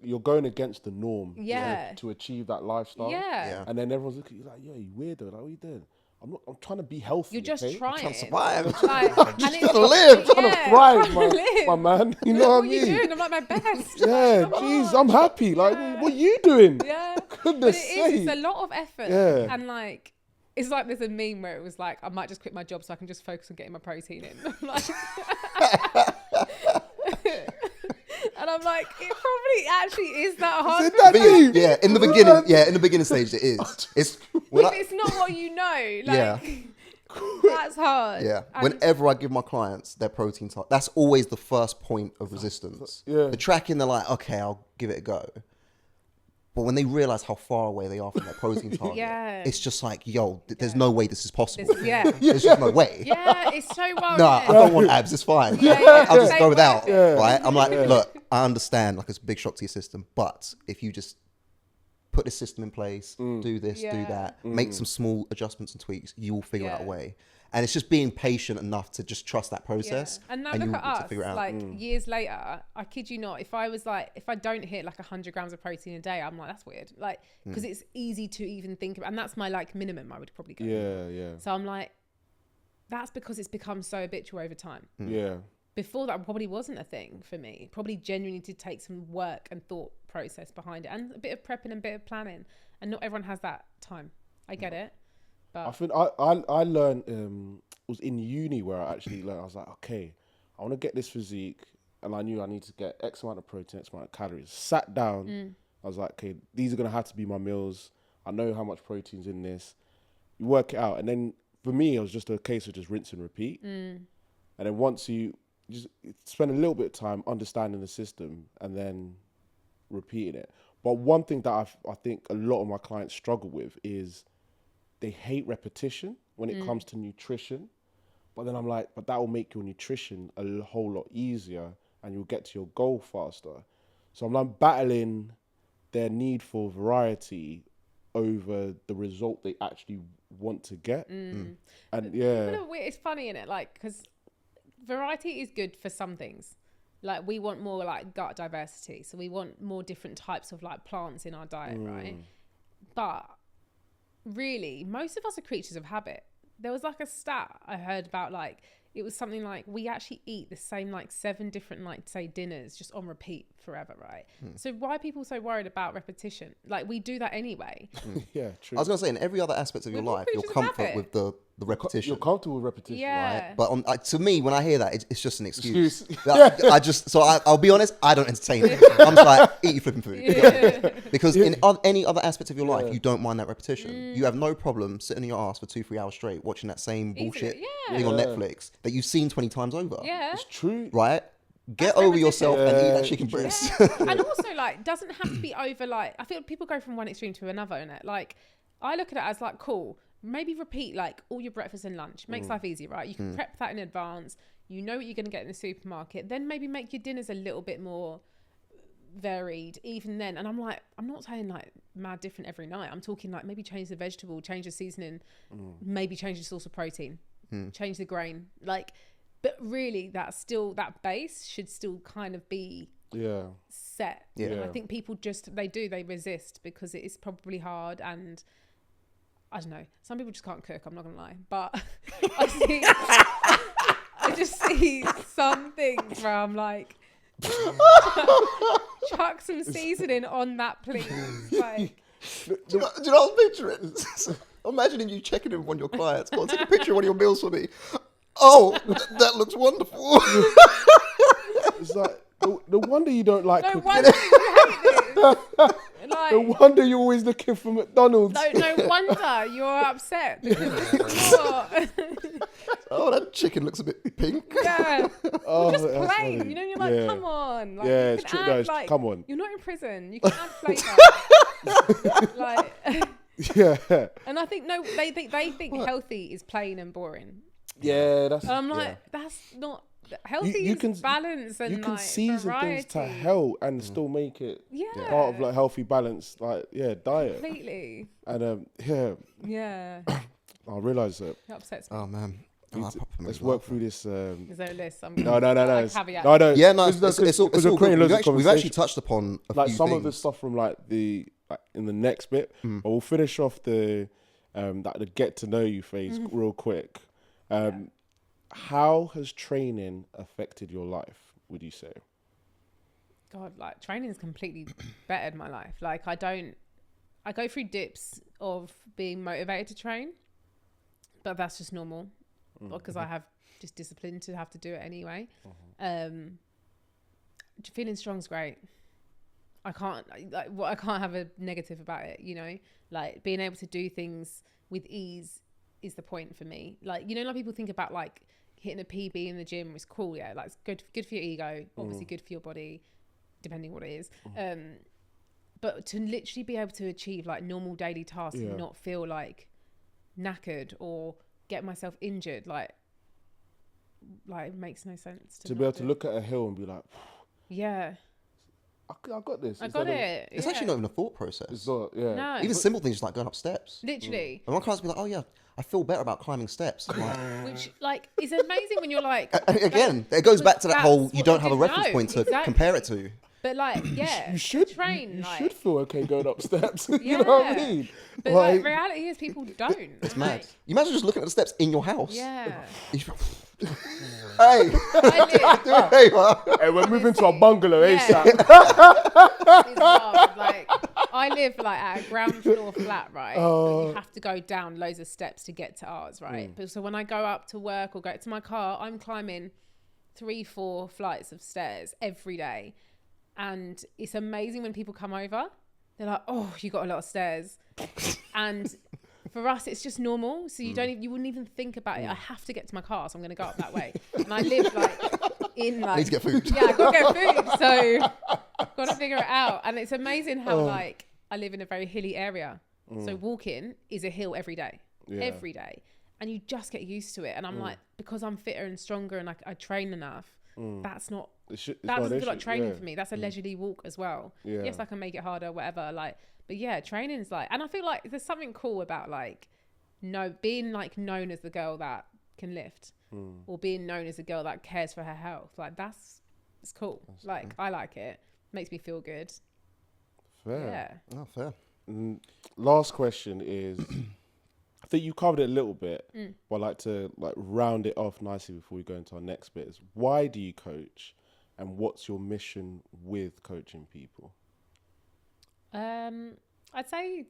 you're going against the norm. Yeah. To achieve that lifestyle. Yeah. And then everyone's looking at you like, yeah, you weirdo. Like, what are you doing? I'm trying to be healthy. You're just okay? trying. Trying to survive. Like, I'm and just it's- trying to live. Trying to thrive, my man. You know what what I are you mean? doing? I'm like my best. Yeah, Come jeez, on. I'm happy. Like, Yeah. what are you doing? Yeah. But Goodness it is. sake. It's a lot of effort. Yeah. And like, it's like there's a meme where it was like, I might just quit my job so I can just focus on getting my protein in. Like, and I'm like, it probably actually is that hard. Is it that deep? Yeah, in the beginning. Yeah, in the beginning stage, it is. It's when If I, it's not what you know, like, Yeah. that's hard. yeah. And Whenever I give my clients their protein target, that's always the first point of resistance. Yeah. The tracking, they're like, okay, I'll give it a go. But when they realize how far away they are from their protein target, Yeah. it's just like, yo, there's no way this is possible. yeah. There's just no way. Yeah, it's so wild. Nah, isn't I it? don't want abs. It's fine. Yeah, yeah, I'll just same go way. without. Yeah. Right? I'm like, look, I understand. Like, it's a big shock to your system, but if you just put this system in place, do this, do Yeah. that, make some small adjustments and tweaks, you will figure out a Yeah. way. And it's just being patient enough to just trust that process. Yeah. And now you look will at get to us, figure it out. like years later, I kid you not, if I don't hit like 100 grams of protein a day, I'm like, that's weird. Like, because it's easy to even think about, and that's my like minimum I would probably go. Yeah. So I'm like, that's because it's become so habitual over time. Yeah. Before that probably wasn't a thing for me. Probably genuinely did take some work and thought process behind it, and a bit of prepping and a bit of planning. And not everyone has that time. I get it. I But think I learned, it was in uni where I actually learned, I was like, okay, I want to get this physique, and I knew I need to get X amount of protein, X amount of calories. Sat down, I was like, okay, these are going to have to be my meals. I know how much protein's in this. You work it out. And then for me, it was just a case of just rinse and repeat. And then once you just spend a little bit of time understanding the system and then repeating it. But one thing that I think a lot of my clients struggle with is they hate repetition when it comes to nutrition. But then I'm like, but that will make your nutrition a whole lot easier and you'll get to your goal faster. So I'm like battling their need for variety over the result they actually want to get. And yeah. it's funny, isn't it? Like, because variety is good for some things. Like, we want more like gut diversity. So we want more different types of like plants in our diet, right? But really, most of us are creatures of habit. There was like a stat I heard about, like, it was something like we actually eat the same like 7 different like say dinners just on repeat forever, right? So why are people so worried about repetition? Like, we do that anyway. Yeah, true. I was going to say, in every other aspect of your We're all life, your creatures of comfort habit. with the repetition. You're comfortable with repetition. Yeah. Right? But to me, when I hear that, it's just an excuse. Excuse. I'll be honest, I don't entertain it. I'm just like, eat your flipping food. Yeah. Because in any other aspect of your life, you don't mind that repetition. You have no problem sitting on your ass for 2-3 hours straight watching that same bullshit Yeah. thing on Netflix that you've seen 20 times over. Yeah. It's true. Right? Get That's over repetition. yourself and eat Yeah, that chicken breast. And also, like, doesn't have to be over, like, I feel people go from one extreme to another, innit? Like, I look at it as like, cool, maybe repeat like all your breakfast and lunch. Makes life easy, right? You can prep that in advance. You know what you're going to get in the supermarket. Then maybe make your dinners a little bit more varied even then. And I'm like, I'm not saying like mad different every night. I'm talking like maybe change the vegetable, change the seasoning, maybe change the source of protein, change the grain. Like, but really that base should still kind of be set. Yeah. And I think people they resist because it is probably hard, and I don't know, some people just can't cook, I'm not gonna lie, but I just see some things where I'm like, chuck some seasoning on that, please. Like, Do you know what I was picturing? Imagining you checking in with one of your clients. Go on, take a picture of one of your meals for me. Oh, that looks wonderful. It's like, no wonder you don't like no cooking. wonder you hate this. Like, No wonder you're always looking for McDonald's. no wonder you're upset because this is what. Oh, that chicken looks a bit pink. Yeah. Oh, Just that's plain, funny. you know, you're like, Yeah. come on. Like, Yeah, you it's can true. add, No, it's like, come on. You're not in prison. You can add flavour. Like, Yeah. and I think, no, they think healthy is plain and boring. Yeah, that's. And I'm like, that's not, healthy You is can- balance and you can like season variety. things to hell and still make it Yeah. part of like healthy balance, like diet. Completely. And Yeah. I realised that It upsets me. Oh man, Let's work through this. Is there a list? No. Caveat. No. Yeah, no, Because it's all we're good. creating loads of We've actually conversation. touched upon a Like few some things. of the stuff from like in the next bit, but we'll finish off the get to know you phase real quick. How has training affected your life, would you say? God, like training has completely bettered my life. Like I go through dips of being motivated to train, but that's just normal because I have just discipline to have to do it anyway. Feeling strong's great. I can't have a negative about it, you know, like being able to do things with ease is the point for me. Like, you know, like people think about like hitting a PB in the gym is cool. Yeah. Like it's good for your ego, obviously good for your body, depending what it is. But to literally be able to achieve like normal daily tasks and not feel like knackered or get myself injured, like it makes no sense To be able to look at a hill and be like, yeah, I got this. I got it. It's actually not even a thought process. It's not, yeah. No. Even simple things like going up steps. Literally. And one client's be like, oh yeah, I feel better about climbing steps. I'm like, Which like is amazing when you're like again, it goes back to that that's whole you what don't I have a didn't reference know. point to Exactly. compare it to. But like, yeah, You should train. You like, should feel okay going up steps. You know what I Yeah. mean? But like, reality is people don't. It's Like, mad. You imagine just looking at the steps in your house. Yeah. Hey. I Hey, man. Hey, we're moving to a bungalow, Yeah. ASAP. It's hard. Like I live like at a ground floor flat, right? And you have to go down loads of steps to get to ours, right? But so when I go up to work or go to my car, I'm climbing 3-4 flights of stairs every day. And it's amazing when people come over, they're like, oh, you got a lot of stairs. And for us, it's just normal. So you wouldn't even think about it. I have to get to my car, so I'm going to go up that way. And I live like in like... I need to get food. Yeah, I've got to get food. So got to figure it out. And it's amazing how like I live in a very hilly area. So walking is a hill every day. Yeah. Every day. And you just get used to it. And I'm like, because I'm fitter and stronger and I train enough, that's not... That doesn't feel like training for me. That's a leisurely walk as well. Yeah. Yes, I can make it harder, whatever. Like, but yeah, training is like, and I feel like there's something cool about like, being like known as the girl that can lift, or being known as a girl that cares for her health. Like it's cool. Like I like it. Makes me feel good. Fair. Yeah. Oh, fair. Last question is, I think you covered it a little bit, but I'd like to like round it off nicely before we go into our next bit. Is why do you coach, and what's your mission with coaching people? I'd say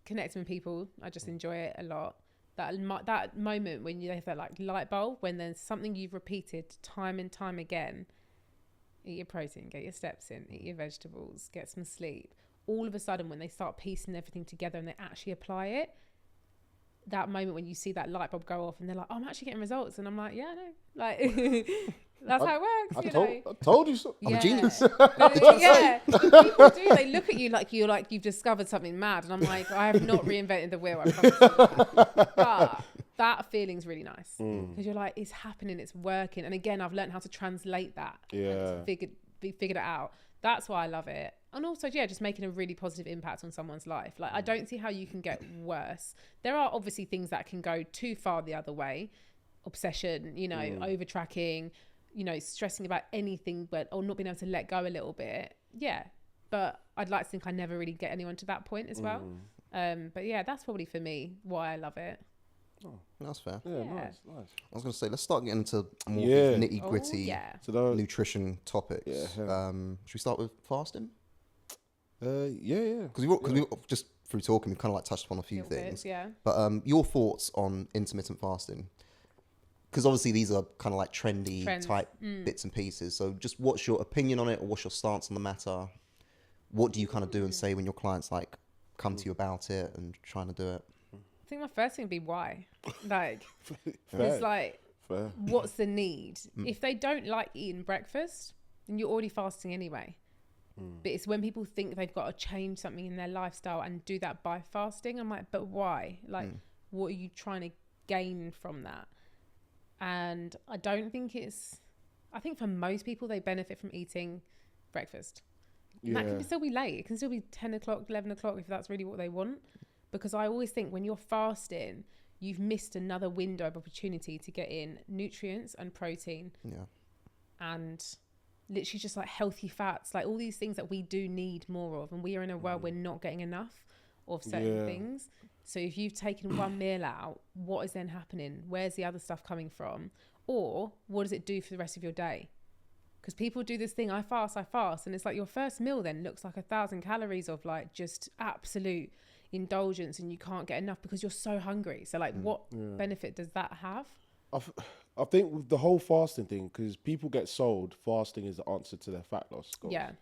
connecting with people. I just enjoy it a lot. That moment when you have that like light bulb, when there's something you've repeated time and time again. Eat your protein, get your steps in, eat your vegetables, get some sleep. All of a sudden, when they start piecing everything together and they actually apply it, that moment when you see that light bulb go off and they're like, oh, I'm actually getting results. And I'm like, yeah, no. Like, that's how it works, I told you so. I'm a genius. Yeah. People do. They look at you like you've discovered something mad. And I'm like, I have not reinvented the wheel. I promise you that. But that feeling's really nice. Because you're like, it's happening, it's working. And again, I've learned how to translate that. Yeah. And figured it out. That's why I love it. And also, just making a really positive impact on someone's life. Like, I don't see how you can get worse. There are obviously things that can go too far the other way. Obsession, over tracking, stressing about anything, or not being able to let go a little bit. Yeah. But I'd like to think I never really get anyone to that point as well. But yeah, that's probably for me why I love it. Oh, that's fair. Yeah, Yeah. nice. I was going to say, let's start getting into more nitty gritty So those, nutrition topics. Yeah. Should we start with fasting? yeah. Because we just through talking, we've kind of like touched upon a few things. Yeah. But your thoughts on intermittent fasting? Because obviously these are kind of like trendy type bits and pieces. So just what's your opinion on it, or what's your stance on the matter? What do you kind of do and say when your clients like come to you about it and trying to do it? I think my first thing would be why. Like, Fair. it's like, Fair. what's the need? If they don't like eating breakfast, then you're already fasting anyway. But it's when people think they've got to change something in their lifestyle and do that by fasting. I'm like, but why? Like, what are you trying to gain from that? And I don't think I think for most people, they benefit from eating breakfast. And that can still be late. It can still be 10 o'clock, 11 o'clock if that's really what they want. Because I always think when you're fasting, you've missed another window of opportunity to get in nutrients and protein. Yeah. And literally just like healthy fats, like all these things that we do need more of, and we are in a world we're not getting enough of certain things. So if you've taken one meal out, what is then happening? Where's the other stuff coming from? Or what does it do for the rest of your day? Because people do this thing, I fast, and it's like your first meal then looks like 1,000 calories of like just absolute indulgence, and you can't get enough because you're so hungry. So like what benefit does that have? I think with the whole fasting thing, because people get sold fasting is the answer to their fat loss goals. Yeah.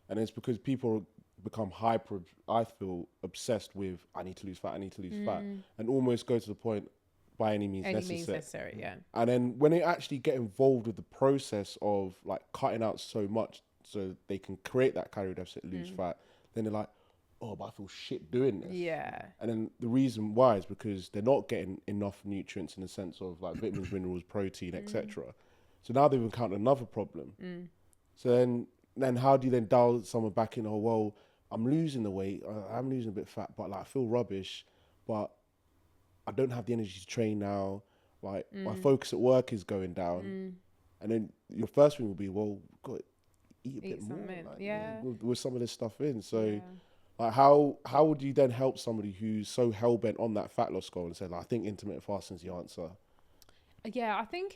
And it's because people become I feel obsessed with, I need to lose fat, and almost go to the point by any means necessary. Yeah. And then when they actually get involved with the process of like cutting out so much so they can create that calorie deficit, lose fat, then they're like, oh, but I feel shit doing this. Yeah. And then the reason why is because they're not getting enough nutrients in the sense of like vitamins, minerals, protein, etc. So now they've encountered another problem. So then how do you then dial someone back in? Oh, well, I'm losing the weight. I'm losing a bit of fat, but like I feel rubbish, but I don't have the energy to train now. Like my focus at work is going down. And then your first thing will be, well, got to eat a bit more. Like, with some of this stuff in. So like how would you then help somebody who's so hell-bent on that fat loss goal and say, like, I think intermittent fasting is the answer? Yeah, I think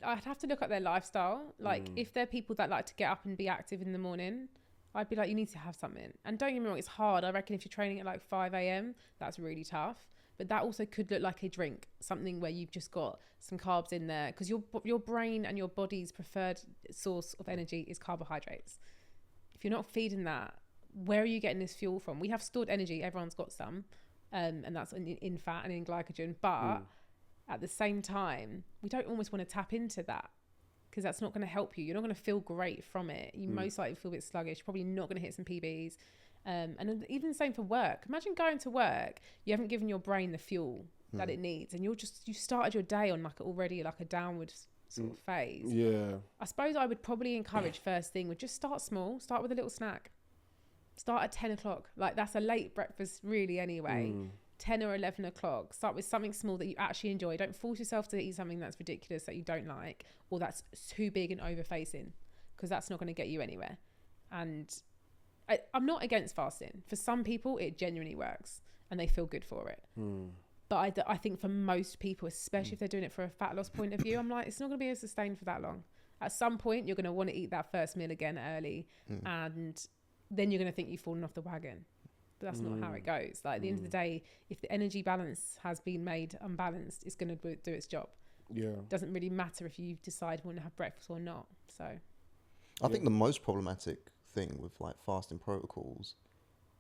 I'd have to look at their lifestyle. Like if they're people that like to get up and be active in the morning, I'd be like, you need to have something. And don't get me wrong, it's hard. I reckon if you're training at like 5 a.m, that's really tough. But that also could look like a drink, something where you've just got some carbs in there, because your brain and your body's preferred source of energy is carbohydrates. If you're not feeding that, where are you getting this fuel from? We have stored energy, everyone's got some, and that's in fat and in glycogen, but at the same time, we don't almost want to tap into that, because that's not going to help you. You're not going to feel great from it. You most likely feel a bit sluggish. You're probably not going to hit some PBs. And even the same for work. Imagine going to work, you haven't given your brain the fuel that it needs, and you started your day on like already like a downward sort of phase. Yeah. I suppose I would probably encourage first thing would just start small, start with a little snack. Start at 10 o'clock. Like that's a late breakfast really anyway. 10 or 11 o'clock. Start with something small that you actually enjoy. Don't force yourself to eat something that's ridiculous that you don't like, or that's too big and over-facing, because that's not going to get you anywhere. And I'm not against fasting. For some people, it genuinely works and they feel good for it. But I think for most people, especially if they're doing it for a fat loss point of view, I'm like, it's not going to be sustained for that long. At some point, you're going to want to eat that first meal again early, and then you're going to think you've fallen off the wagon. But that's not how it goes. Like at the end of the day, if the energy balance has been made unbalanced, it's going to do its job. Yeah. It doesn't really matter if you decide you want to have breakfast or not. So I think the most problematic thing with like fasting protocols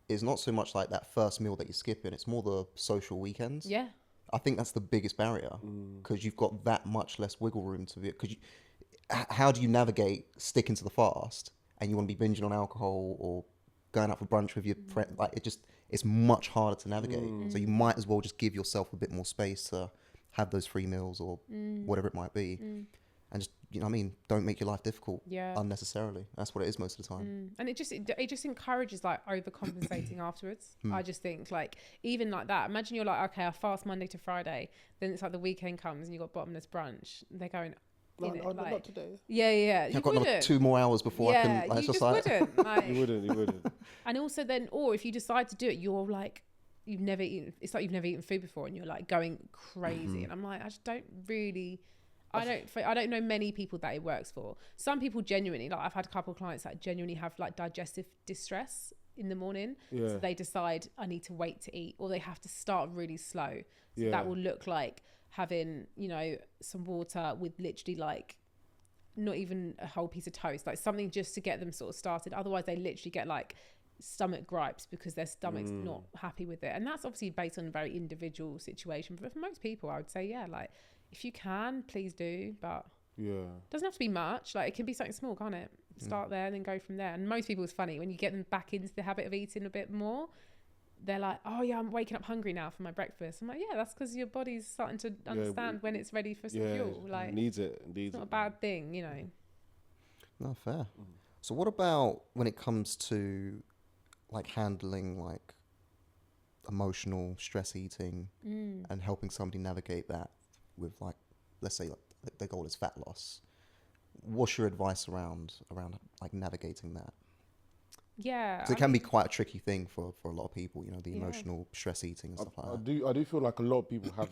is not so much like that first meal that you're skipping, it's more the social weekends. Yeah. I think that's the biggest barrier, because you've got that much less wiggle room to be, because how do you navigate sticking to the fast and you want to be binging on alcohol or going out for brunch with your friend? Like it's much harder to navigate. So you might as well just give yourself a bit more space to have those free meals or whatever it might be. And just, you know what I mean, don't make your life difficult unnecessarily. That's what it is most of the time. And it just encourages like overcompensating afterwards. I just think like, even like that, imagine you're like, okay, I fast Monday to Friday, then it's like the weekend comes and you've got bottomless brunch. They're going, not today. Yeah. I've got another 2 more hours before I can. You just wouldn't. Like, You wouldn't. and also then, or if you decide to do it, you're like, you've never eaten. It's like you've never eaten food before, and you're like going crazy. And I'm like, I just don't really. I don't know many people that it works for. Some people genuinely, like I've had a couple of clients that genuinely have like digestive distress in the morning. Yeah. So they decide I need to wait to eat, or they have to start really slow. So that will look like having, you know, some water with literally like not even a whole piece of toast, like something just to get them sort of started. Otherwise they literally get like stomach gripes because their stomach's not happy with it. And that's obviously based on a very individual situation. But for most people, I would say, like, if you can, please do. But it doesn't have to be much. Like, it can be something small, can't it? Start there and then go from there. And most people, it's funny, when you get them back into the habit of eating a bit more, they're like, oh yeah, I'm waking up hungry now for my breakfast. I'm like, yeah, that's because your body's starting to understand when it's ready for some fuel. Like, needs it. It's not a bad thing, you know. No, fair. So what about when it comes to like handling like emotional stress eating and helping somebody navigate that with, like, let's say like their goal is fat loss. What's your advice around like navigating that? Yeah, Because it can be quite a tricky thing for a lot of people, you know, the emotional stress eating and stuff like that. I do feel like a lot of people have,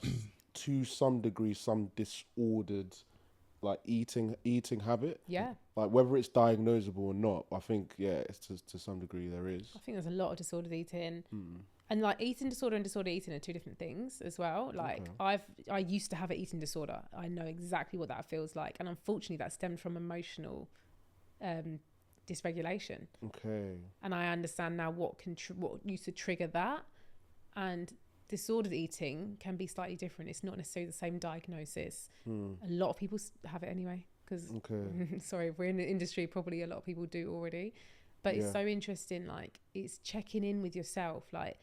to some degree, some disordered, like eating habit. Yeah. Like whether it's diagnosable or not, I think it's to some degree there is. I think there's a lot of disordered eating. And like eating disorder and disorder eating are two different things as well. Like I used to have an eating disorder. I know exactly what that feels like, and unfortunately that stemmed from emotional dysregulation. Okay. And I understand now what used to trigger that. And disordered eating can be slightly different. It's not necessarily the same diagnosis. A lot of people have it anyway, because sorry, if we're in the industry, probably a lot of people do already. But it's so interesting, like it's checking in with yourself, like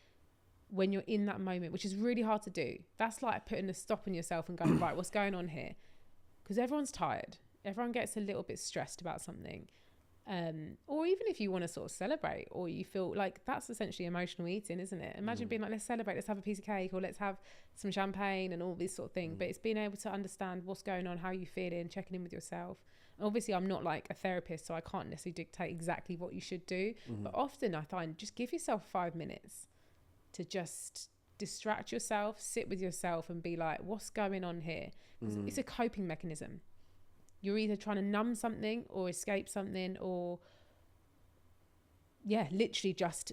when you're in that moment, which is really hard to do. That's like putting a stop on yourself and going, right, what's going on here? Because everyone's tired. Everyone gets a little bit stressed about something. Or even if you want to sort of celebrate, or you feel like that's essentially emotional eating, isn't it? Imagine being like, let's celebrate, let's have a piece of cake, or let's have some champagne and all this sort of thing. But it's being able to understand what's going on, how you feeling, checking in with yourself. And obviously I'm not like a therapist, so I can't necessarily dictate exactly what you should do. But often I find just give yourself 5 minutes to just distract yourself, sit with yourself and be like, what's going on here? It's a coping mechanism. You're either trying to numb something or escape something, or literally just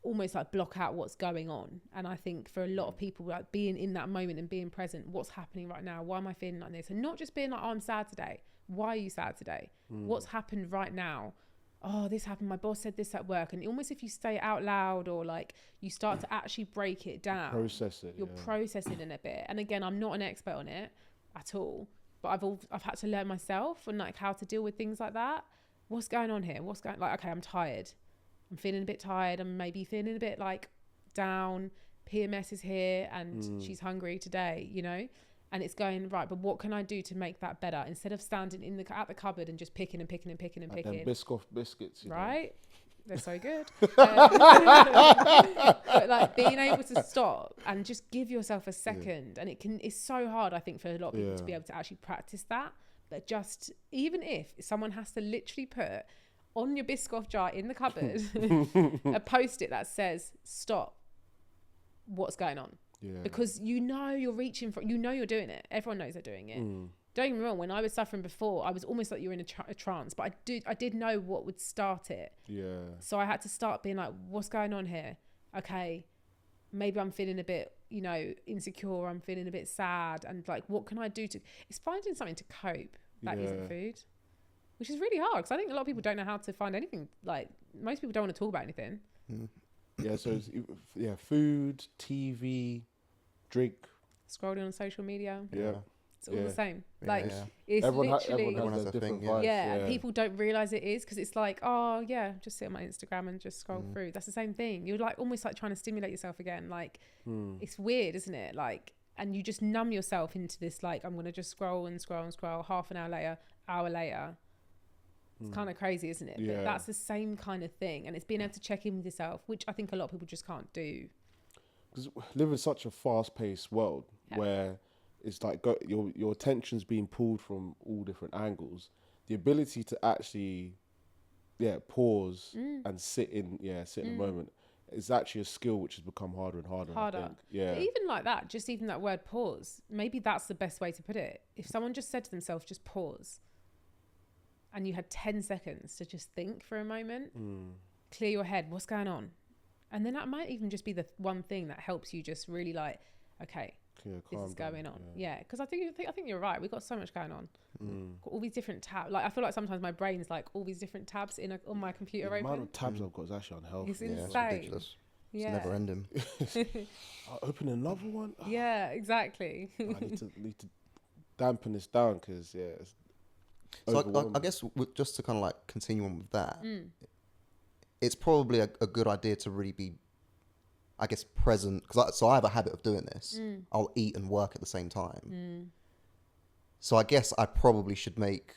almost like block out what's going on. And I think for a lot of people, like being in that moment and being present, what's happening right now? Why am I feeling like this? And not just being like, oh, I'm sad today. Why are you sad today? What's happened right now? Oh, this happened. My boss said this at work. And almost if you say it out loud, or like you start to actually break it down, Process it. You're processing in a bit. And again, I'm not an expert on it at all, but I've had to learn myself and like how to deal with things like that. What's going on here? Okay, I'm tired. I'm feeling a bit tired. I'm maybe feeling a bit like down. PMS is here and she's hungry today, you know? And it's going, right, but what can I do to make that better? Instead of standing at the cupboard and just picking. And then Biscoff biscuits. Right? They're so good. But like being able to stop and just give yourself a second. And it's so hard, I think, for a lot of people to be able to actually practice that. But just, even if someone has to literally put on your Biscoff jar in the cupboard a post-it that says, stop, what's going on? Yeah. Because you're reaching for, you're doing it. Everyone knows they're doing it. Don't get me wrong, when I was suffering before, I was almost like you were in a trance, but I did know what would start it. Yeah. So I had to start being like, what's going on here? Okay, maybe I'm feeling a bit, insecure. I'm feeling a bit sad. And like, what can I do it's finding something to cope that isn't food, which is really hard. Because I think a lot of people don't know how to find anything. Like, most people don't want to talk about anything. Yeah, so it's, food, TV, drink. Scrolling on social media. Yeah. It's all the same. Like, it's everyone literally... everyone has their different vibes. Yeah, people don't realise it is, because it's like, oh, yeah, just sit on my Instagram and just scroll through. That's the same thing. You're like almost like trying to stimulate yourself again. Like, it's weird, isn't it? Like, and you just numb yourself into this, like, I'm going to just scroll and scroll and scroll. Half an hour later. It's kind of crazy, isn't it? Yeah. But that's the same kind of thing. And it's being able to check in with yourself, which I think a lot of people just can't do. Because we live in such a fast-paced world where it's like your attention's being pulled from all different angles. The ability to actually, pause and sit in the moment is actually a skill which has become harder and harder. I think. Yeah. But even like that, just even that word pause, maybe that's the best way to put it. If someone just said to themselves, just pause, and you had 10 seconds to just think for a moment, clear your head, what's going on? And then that might even just be the one thing that helps you just really like, okay, this is going on. Yeah, because I think you're right. We've got so much going on. Got all these different tabs. Like, I feel like sometimes my brain's like all these different tabs on my computer. The amount of tabs I've got is actually unhealthy. It's insane. It's ridiculous. It's never ending. I'll open another one. Yeah, exactly. I need to dampen this down because it's so I guess just to kind of like continue on with that, it's probably a good idea to really be, I guess, present. Because I have a habit of doing this. I'll eat and work at the same time. So I guess I probably should make,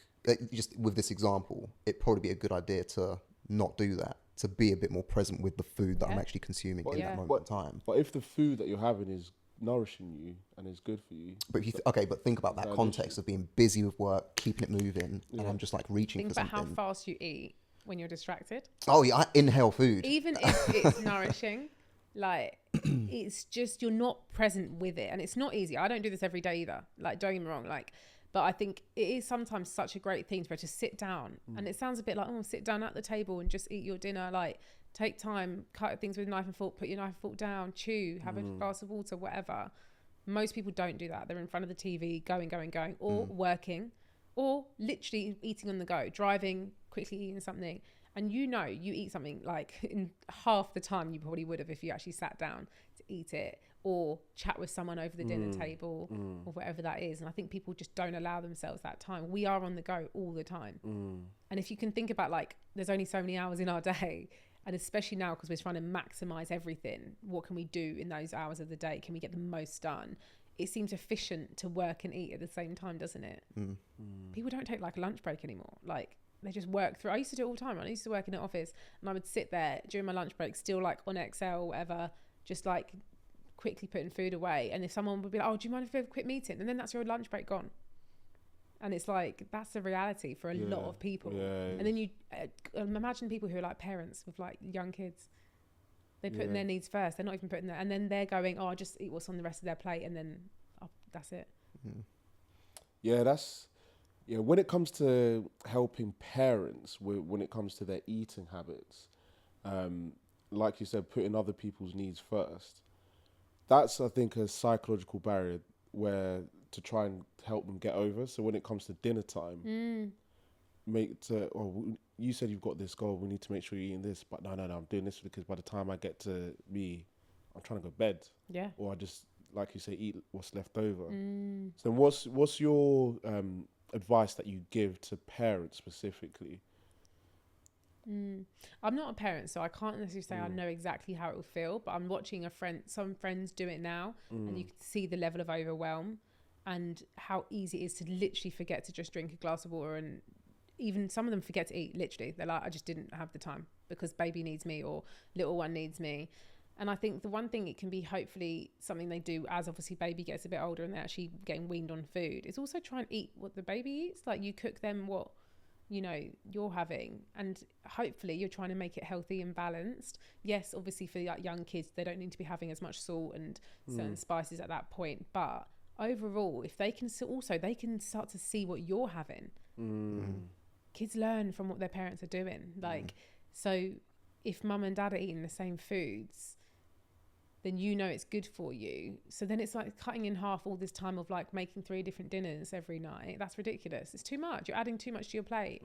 just with this example, it'd probably be a good idea to not do that. to be a bit more present with the food that I'm Yeah. actually consuming But in that moment in time. But if the food that you're having is nourishing you and is good for you, But if you but think about that digestion. context of being busy with work, keeping it moving, and Yeah. I'm just like reaching Think for about how something. fast you eat when you're distracted. Oh yeah, I inhale food. Even if it's nourishing, like it's just you're not present with it, and it's not easy. I don't do this every day either. Like, don't get me wrong. Like, but I think it is sometimes such a great thing to be able to sit down, and it sounds a bit like, oh, sit down at the table and just eat your dinner. Like, take time, cut things with a knife and fork, put your knife and fork down, chew, have a glass of water, whatever. Most people don't do that. They're in front of the TV, going, or working, or literally eating on the go, driving, quickly eating something. And you eat something like in half the time you probably would have if you actually sat down to eat it or chat with someone over the dinner table or whatever that is. And I think people just don't allow themselves that time. We are on the go all the time. And if you can think about, like, there's only so many hours in our day, and especially now because we're trying to maximize everything, what can we do in those hours of the day? Can we get the most done? It seems efficient to work and eat at the same time, doesn't it? People don't take like a lunch break anymore. Like, they just work through. I used to do it all the time. I used to work in an office and I would sit there during my lunch break, still like on Excel or whatever, just like quickly putting food away. And if someone would be like, oh, do you mind if we have a quick meeting? And then that's your lunch break gone. And it's like, that's the reality for a lot of people. And then you imagine people who are like parents with like young kids. They're putting their needs first. They're not even putting and then they're going, oh, I'll just eat what's on the rest of their plate. And then that's it. Yeah, when it comes to helping parents, when it comes to their eating habits, like you said, putting other people's needs first, that's, I think, a psychological barrier where to try and help them get over. So when it comes to dinner time, you said you've got this goal, we need to make sure you're eating this, but no, I'm doing this because by the time I get to me, I'm trying to go to bed. Yeah. Or I just, like you say, eat what's left over. So what's your advice that you give to parents specifically? I'm not a parent, so I can't necessarily say I know exactly how it will feel, but I'm watching some friends do it now, and you can see the level of overwhelm and how easy it is to literally forget to just drink a glass of water, and even some of them forget to eat. Literally, they're like, I just didn't have the time because baby needs me or little one needs me. And I think the one thing, it can be hopefully something they do as obviously baby gets a bit older and they're actually getting weaned on food, is also try and eat what the baby eats. Like, you cook them what, you know, you're having, and hopefully you're trying to make it healthy and balanced. Yes, obviously for like young kids, they don't need to be having as much salt and certain spices at that point. But overall, if they can they can start to see what you're having. Kids learn from what their parents are doing. Like, so if mum and dad are eating the same foods, then you know it's good for you. So then it's like cutting in half all this time of like making 3 different dinners every night. That's ridiculous. It's too much. You're adding too much to your plate.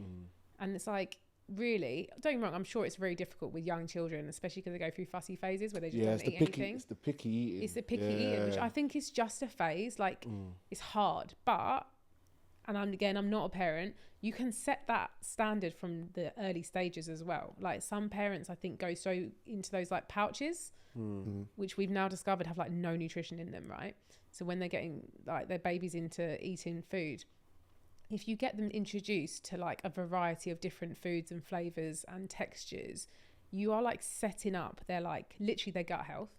And it's like, really, don't get me wrong, I'm sure it's very difficult with young children, especially because they go through fussy phases where they just don't eat anything. It's the picky eating. It's the picky eating, which I think is just a phase. Like, it's hard. But, and I'm not a parent, you can set that standard from the early stages as well. Like, some parents, I think, go so into those like pouches, which we've now discovered have like no nutrition in them, right? So when they're getting like their babies into eating food, if you get them introduced to like a variety of different foods and flavors and textures, you are like setting up their like literally their gut health,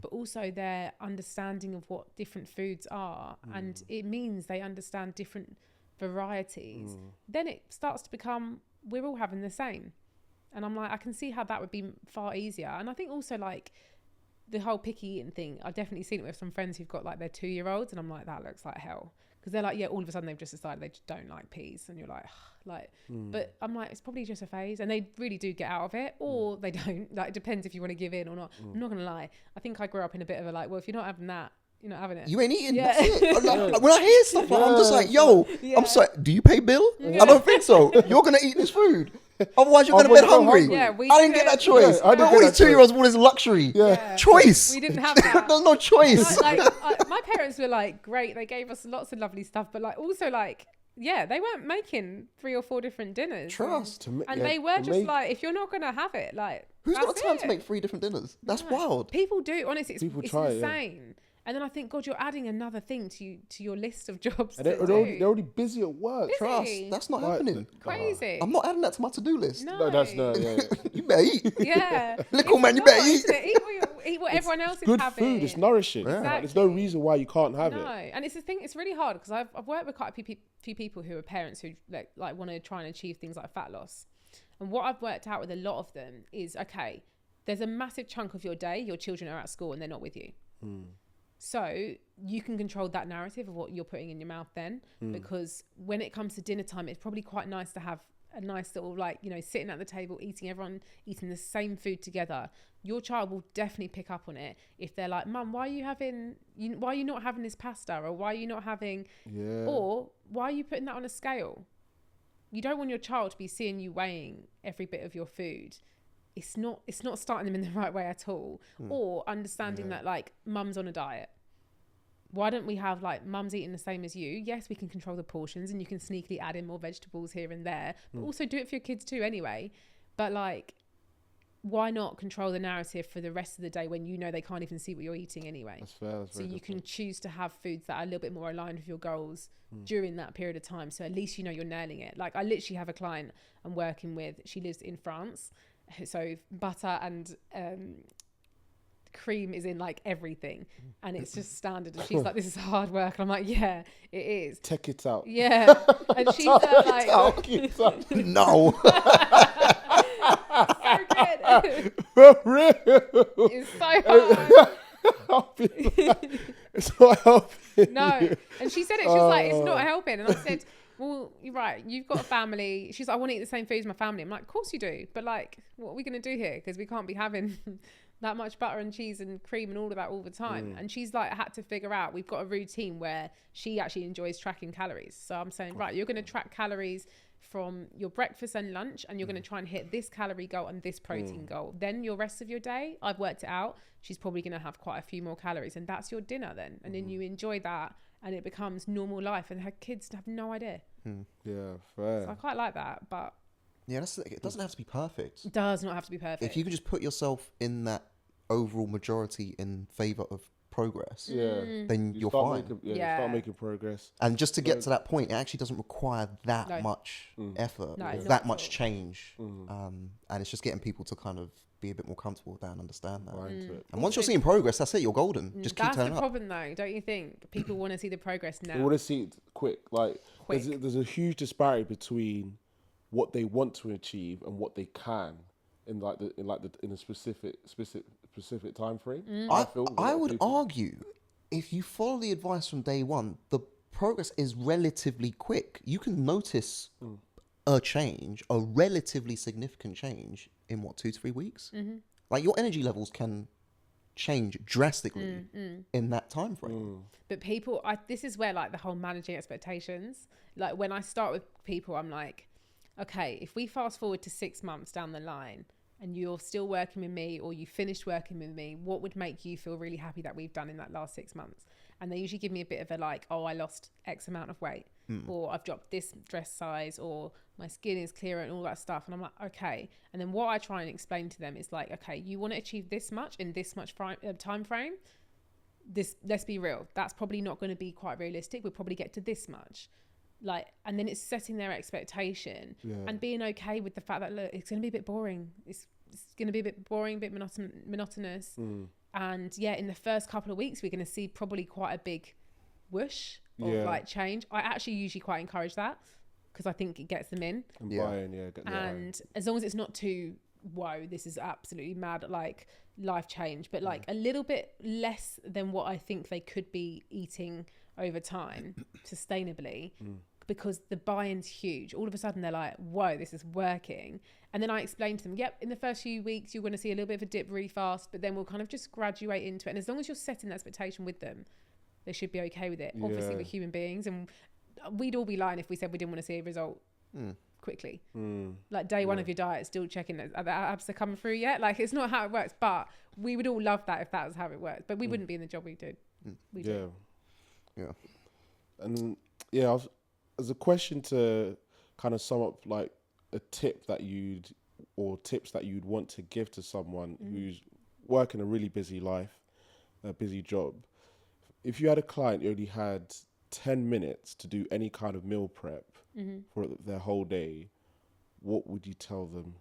but also their understanding of what different foods are. And it means they understand different varieties. Then it starts to become, we're all having the same. And I'm like, I can see how that would be far easier. And I think also like the whole picky eating thing, I've definitely seen it with some friends who've got like their 2-year-olds, and I'm like, that looks like hell. Because they're like, yeah, all of a sudden they've just decided they just don't like peas, and you're like, but I'm like, it's probably just a phase, and they really do get out of it, or they don't. Like, it depends if you want to give in or not. I'm not gonna lie, I think I grew up in a bit of a like, well, if you're not having that, you're not having it. You ain't eating. That's it. Like, when I hear stuff like, I'm just like, yo, I'm sorry, do you pay bill? I don't think so. You're gonna eat this food. Otherwise, you're going to bed hungry. Yeah, I didn't get that choice. All these 2-year-olds want this luxury. Choice. We didn't have that. There's no choice. My parents were like, great. They gave us lots of lovely stuff, but like also like, yeah, they weren't making 3 or 4 different dinners. Trust. And they were just like, if you're not going to have it, like, who's got time to make 3 different dinners? That's wild. People do. Honestly, it's insane. And then I think, God, you're adding another thing to your list of jobs. And to they're do. already busy at work. Busy. Trust, that's not happening. Crazy. I'm not adding that to my to-do list. No. That's no. Yeah. You better eat. Yeah. Little It's man, you not, better eat. isn't it? Eat what everyone else is Good having. food. It's nourishing. Yeah. Like, there's no reason why you can't have No, it. and it's the thing. It's really hard because I've worked with quite a few people who are parents who like want to try and achieve things like fat loss. And what I've worked out with a lot of them is, okay, there's a massive chunk of your day your children are at school and they're not with you. So you can control that narrative of what you're putting in your mouth then, because when it comes to dinner time, it's probably quite nice to have a nice little, like, you know, sitting at the table, everyone eating the same food together. Your child will definitely pick up on it if they're like, Mum, why are you not having this pasta? Or why are you not having, or why are you putting that on a scale? You don't want your child to be seeing you weighing every bit of your food. It's not starting them in the right way at all. Or understanding that, like, Mum's on a diet. Why don't we have, like, Mum's eating the same as you? Yes, we can control the portions and you can sneakily add in more vegetables here and there, but also do it for your kids too anyway. But, like, why not control the narrative for the rest of the day when you know they can't even see what you're eating anyway? That's fair. That's so very you good can point. choose to have foods that are a little bit more aligned with your goals during that period of time. So at least you know you're nailing it. Like, I literally have a client I'm working with. She lives in France. So butter and cream is in, like, everything, and it's just standard. And she's like, this is hard work. And I'm like, yeah, it is. Take it out. Yeah. And she's like, Take it out. No. so good. For real. It's so hard. It's not helping. No. And she said it. She was like, it's not helping. And I said, well, you're right. You've got a family. She's like, I want to eat the same food as my family. I'm like, of course you do. But, like, what are we going to do here? Because we can't be having that much butter and cheese and cream and all of that all the time. And she's like, had to figure out, we've got a routine where she actually enjoys tracking calories. So I'm saying, right, you're going to track calories from your breakfast and lunch, and you're going to try and hit this calorie goal and this protein goal. Then your rest of your day, I've worked it out, she's probably going to have quite a few more calories, and that's your dinner then. And then you enjoy that, and it becomes normal life, and her kids have no idea. Yeah, fair. So I quite like that, but Yeah, it doesn't have to be perfect. it does not have to be perfect. If you can just put yourself in that overall majority in favour of progress, then you're fine. You start making progress. And just to get to that point, it actually doesn't require that much effort, No, or it's not that at much all. change. And it's just getting people to kind of be a bit more comfortable with that and understand that. Right into it. And once you're seeing progress, that's it, you're golden. Just keep that's the turning up. problem, though, don't you think? People want to see the progress now. They want to see it quick. Like, Quick. There's a huge disparity between what they want to achieve and what they can in a specific time frame. I would argue, if you follow the advice from day one, the progress is relatively quick. You can notice a change, a relatively significant change in 2 to 3 weeks. Like, your energy levels can change drastically in that time frame. But people, this is where, like, the whole managing expectations, like, when I start with people, I'm like, okay, if we fast forward to 6 months down the line and you're still working with me, or you finished working with me, what would make you feel really happy that we've done in that last 6 months? And they usually give me a bit of a, like, oh, I lost X amount of weight, or I've dropped this dress size, or my skin is clearer, and all that stuff. And I'm like, okay. And then what I try and explain to them is, like, okay, you want to achieve this much in this much time frame. Let's be real, that's probably not going to be quite realistic. We'll probably get to this much. Like, and then it's setting their expectation and being okay with the fact that, look, it's going to be a bit boring. It's going to be a bit boring, a bit monotonous. And yeah, in the first couple of weeks, we're going to see probably quite a big whoosh of like change. I actually usually quite encourage that because I think it gets them in. And Yeah. buying, And as long as it's not too, whoa, this is absolutely mad, like, life change, but like a little bit less than what I think they could be eating over time sustainably, because the buy-in's huge. All of a sudden they're like, whoa, this is working. And then I explained to them, yep, in the first few weeks you're going to see a little bit of a dip really fast, but then we'll kind of just graduate into it. And as long as you're setting that expectation with them, they should be okay with it. Obviously we're human beings, and we'd all be lying if we said we didn't want to see a result quickly. Like, day one of your diet, still checking are the abs are coming through yet? Like, it's not how it works, but we would all love that if that was how it worked, but we wouldn't be in the job we did. We do. Yeah. And as a question to kind of sum up, like, a tip that tips that you'd want to give to someone who's working a really busy life, a busy job, if you had a client who only had 10 minutes to do any kind of meal prep for their whole day, what would you tell them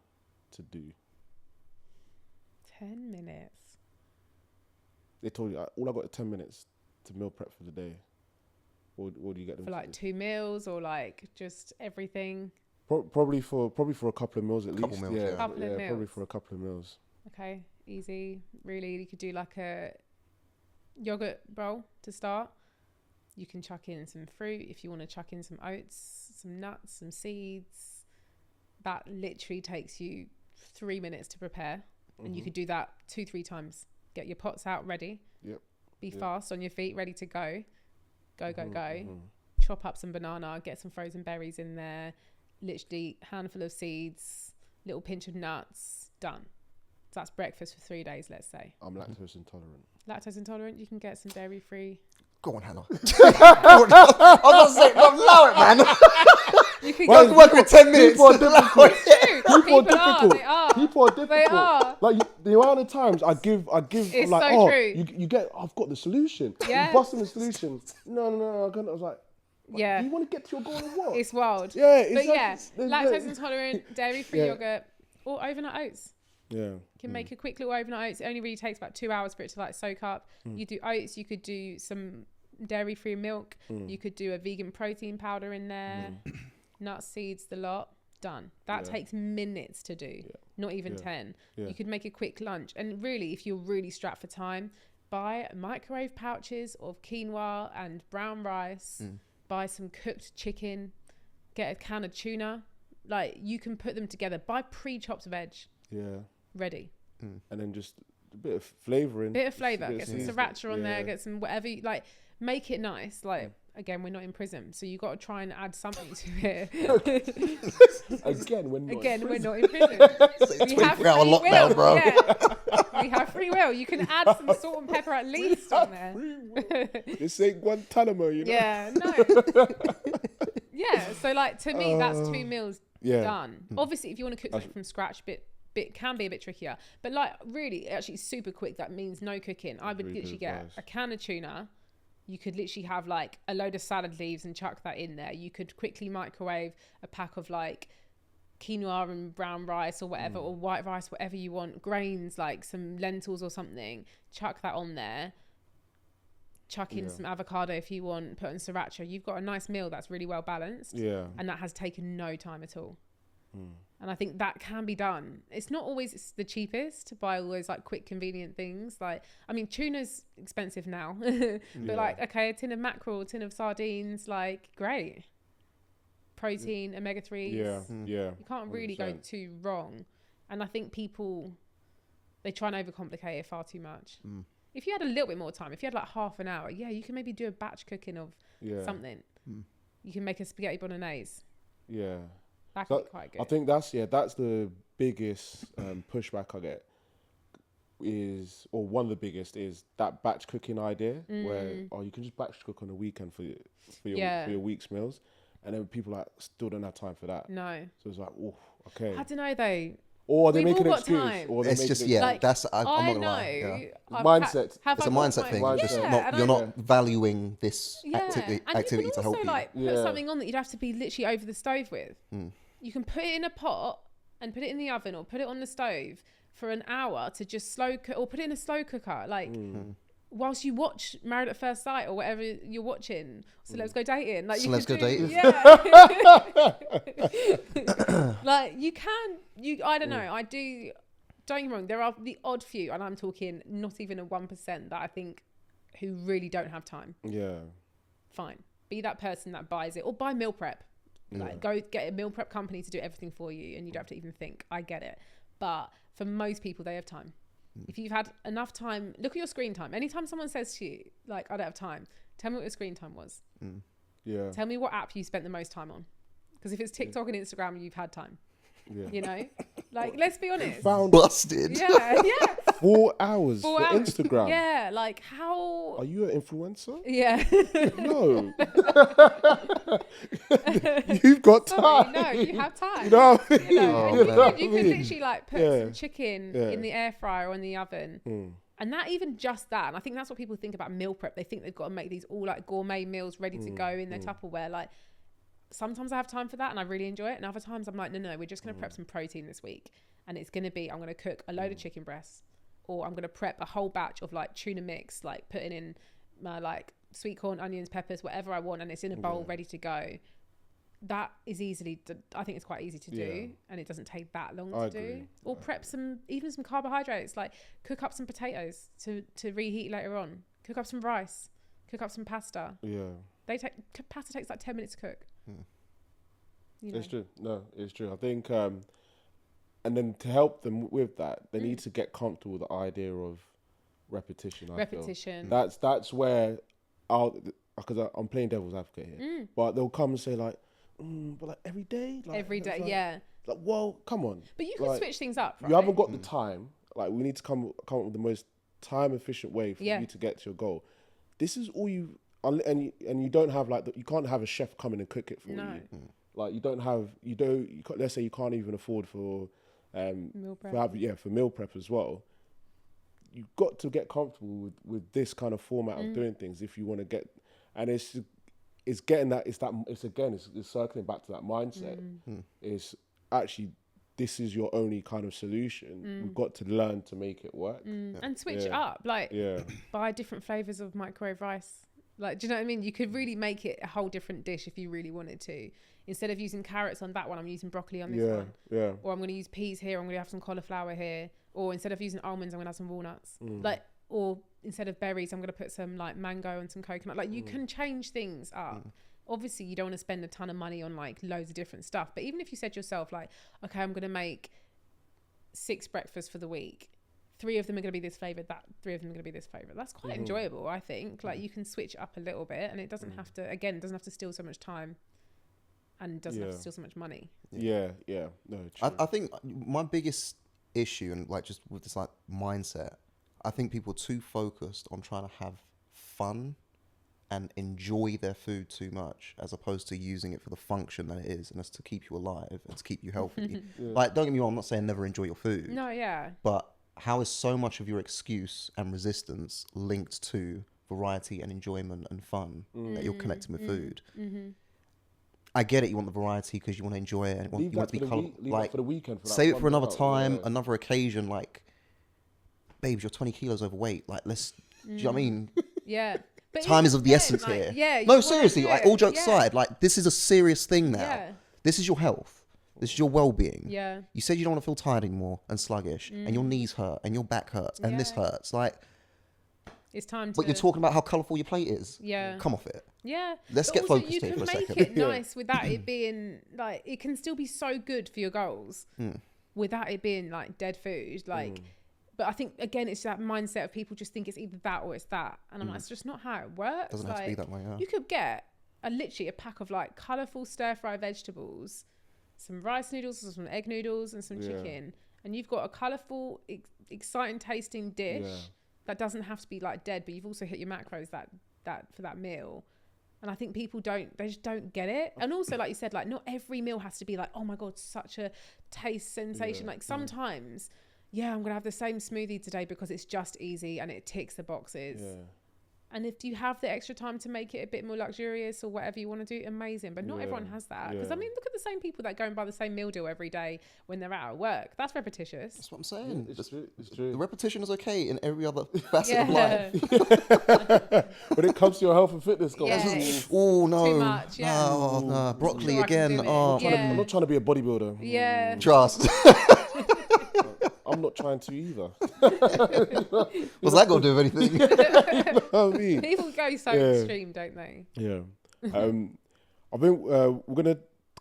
to do? 10 minutes. They told you, all I got is 10 minutes to meal prep for the day. What do you get them For to like do? 2 meals or like just everything? Probably for a couple of meals at Couple least. meals, yeah, yeah. Couple of probably meals. for a couple of meals. Okay, easy. Really, you could do like a yogurt bowl to start. You can chuck in some fruit if you want to chuck in some oats, some nuts, some seeds. That literally takes you 3 minutes to prepare. And you could do that 2-3 times. Get your pots out ready. Yep. Be fast on your feet, ready to go. Go. Mm-hmm. Chop up some banana, get some frozen berries in there. Literally handful of seeds, little pinch of nuts, done. So that's breakfast for 3 days, let's say. I'm lactose intolerant. Lactose intolerant, you can get some dairy free. Go on, Hannah. I was about to say, allow it, man. You can Well, go. work with 10 minutes. People are difficult. People People are difficult. They are. People are difficult. They are. Like the amount of times I give It's like, so oh, true. you get, I've got the solution. Yeah. You busting the solution. No. I was like, Yeah. you want to get to your goal or what? It's wild. Yeah, it's But like- yeah, there's lactose no- intolerant, dairy free Yeah. yogurt, or overnight oats. Yeah. You can make a quick little overnight oats. It only really takes about 2 hours for it to like soak up. You do oats, you could do some dairy free milk, you could do a vegan protein powder in there, nuts, seeds, the lot. Done. That takes minutes to do, not even 10. Yeah. You could make a quick lunch. And really, if you're really strapped for time, buy microwave pouches of quinoa and brown rice, buy some cooked chicken, get a can of tuna. Like, you can put them together. Buy pre-chopped veg. Yeah. Ready. And then just a bit of flavouring. Bit of flavour. bit Get of some seasoning. sriracha on there. Get some whatever. Like, make it nice. Like, again, we're not in prison, so you got to try and add something to it. Again, we're not in prison. We're not in prison. We have 24-hour free lockdown, will. bro. Yeah. We have free will. You can add some salt and pepper at least on there. This ain't Guantanamo, you know? Yeah, no. Yeah, so like to me, that's 2 meals Yeah. done. Obviously, if you want to cook something from scratch, bit can be a bit trickier. But like really, actually super quick. That means no cooking. I would really literally good get advice. a can of tuna. You could literally have like a load of salad leaves and chuck that in there. You could quickly microwave a pack of like quinoa and brown rice or whatever, or white rice, whatever you want. Grains, like some lentils or something. Chuck that on there. Chuck in some avocado if you want. Put in sriracha. You've got a nice meal that's really well balanced. Yeah. And that has taken no time at all. And I think that can be done. It's not always the cheapest to buy all those like quick convenient things. Like, I mean, tuna's expensive now, but like, okay, a tin of mackerel, a tin of sardines, like great. Protein, omega-3s. Yeah. Yeah. You can't really go 100%. too wrong. And I think people, they try and overcomplicate it far too much. If you had a little bit more time, if you had like half an hour, you can maybe do a batch cooking of something. You can make a spaghetti bolognese. Yeah. That could be quite good. I think that's the biggest pushback I get one of the biggest is that batch cooking idea where you can just batch cook on the weekend for your week's meals, and then people like still don't have time for that. No. So it's like, oh, okay. I don't know though. Or they We've make an all got excuse. time. Or they It's make just, an yeah, Like, that's, I'm I not gonna know. lie. Yeah. Mindset. Have It's I a got mindset time? thing. Mindset. Just Yeah, not, and you're I- not valuing this Yeah. activity And to you can help also you. like put Yeah. something on that you'd have to be literally over the stove with. You can put it in a pot and put it in the oven or put it on the stove for an hour to just slow cook, or put it in a slow cooker. Like whilst you watch Married at First Sight or whatever you're watching, so Let's Go Dating. Like So you Let's can Go do, Dating. Yeah. Like I don't know. I do. Don't get me wrong. There are the odd few, and I'm talking not even a 1% that I think who really don't have time. Yeah. Fine. Be that person that buys it, or buy meal prep. Like go get a meal prep company to do everything for you, and you don't have to even think. I get it. But for most people, they have time. If you've had enough time, look at your screen time. Anytime someone says to you, like, I don't have time, tell me what your screen time was. Yeah. Tell me what app you spent the most time on. Because if it's TikTok and Instagram, you've had time. Yeah. You know? Like, let's be honest. Found Busted. Yeah, yeah. 4 hours 4 for hours. Instagram. Yeah, like how... Are you an influencer? Yeah. No. You've got time. Sorry, no, you have time. You know You know, Oh, and man. you could literally like put Yeah. some chicken Yeah. in the air fryer or in the oven. And that even just that, and I think that's what people think about meal prep. They think they've got to make these all like gourmet meals ready to go in their Tupperware. Like sometimes I have time for that and I really enjoy it. And other times I'm like, no, we're just going to prep some protein this week. And it's going to be, I'm going to cook a load of chicken breasts, or I'm going to prep a whole batch of like tuna mix, like putting in my like sweet corn, onions, peppers, whatever I want. And it's in a bowl ready to go. That is I think it's quite easy to do, and it doesn't take that long to do. Or prep some carbohydrates, like cook up some potatoes to reheat later on. Cook up some rice, cook up some pasta. Yeah. Pasta takes like 10 minutes to cook. You know. It's true. No, it's true. I think, and then to help them with that, they need to get comfortable with the idea of repetition. Repetition. That's where because I'm playing devil's advocate here, but they'll come and say like, but like every day, every day, like, Like, well, come on. But you can switch things up, right? You haven't got the time. Like, we need to come up with the most time efficient way for you to get to your goal. This is all you, and you don't have like you can't have a chef come in and cook it for you. Like let's say you can't even afford for meal prep. For meal prep as well. You've got to get comfortable with this kind of format of doing things if you want to get, and it's getting that, it's circling back to that mindset. It's actually, this is your only kind of solution. We've got to learn to make it work. And switch up, like buy different flavors of microwave rice. Like, do you know what I mean? You could really make it a whole different dish if you really wanted to. Instead of using carrots on that one, I'm using broccoli on this one. Yeah. Or I'm going to use peas here. I'm going to have some cauliflower here. Or instead of using almonds, I'm going to have some walnuts. Or instead of berries, I'm going to put some like mango and some coconut. Like, you can change things up. Obviously, you don't want to spend a ton of money on like loads of different stuff. But even if you said to yourself, like, okay, I'm going to make 6 breakfasts for the week. 3 of them are going to be this flavour, 3 of them are going to be this flavour. That's quite enjoyable, I think. Like, you can switch up a little bit, and it doesn't have to, again, it doesn't have to steal so much time, and doesn't have to steal so much money. No, true. I think my biggest issue, and like just with this like mindset, I think people are too focused on trying to have fun and enjoy their food too much, as opposed to using it for the function that it is, and it's to keep you alive and to keep you healthy. Like, don't get me wrong, I'm not saying never enjoy your food. No, yeah. But how is so much of your excuse and resistance linked to variety and enjoyment and fun that you're connecting with food? I get it, you want the variety because you want to enjoy it and you want it to be colourful. Like, for the weekend. Save it for another time, another occasion. Like, babes, you're 20 kilos overweight. Like, let's, do you know what I mean? Yeah. But time is of the essence here. Yeah. No, seriously, like, all jokes aside, like, this is a serious thing now. Yeah. This is your health. This is your well-being. Yeah. You said you don't want to feel tired anymore and sluggish, and your knees hurt, and your back hurts, and this hurts. Like, it's time to... But you're talking about how colourful your plate is. Yeah. Come off it. Yeah. Let's get focused here for a second. You can make it nice without it being, like, it can still be so good for your goals without it being, like, dead food. Like, but I think, again, it's that mindset of people just think it's either that or it's that. And I'm like, it's just not how it works. Doesn't have to be that way, yeah. You could get literally a pack of, like, colourful stir-fry vegetables, some rice noodles, some egg noodles, and some chicken. And you've got a colourful, exciting tasting dish that doesn't have to be like dead, but you've also hit your macros that for that meal. And I think people they just don't get it. And also, like you said, like, not every meal has to be like, oh my God, such a taste sensation. Like, sometimes, I'm going to have the same smoothie today because it's just easy and it ticks the boxes. Yeah. And if you have the extra time to make it a bit more luxurious or whatever you want to do, amazing. But not everyone has that. Because, I mean, look at the same people that go and buy the same meal deal every day when they're out at work. That's repetitious. That's what I'm saying. It's true. The repetition is okay in every other facet of life. When it comes to your health and fitness goals. Oh, no. Too much, no. Broccoli again. I'm not trying to be a bodybuilder. Yeah. Trust. I'm not trying to either. What's that got to do with anything? You know what I mean? People go so extreme, don't they? Yeah. I think we're going to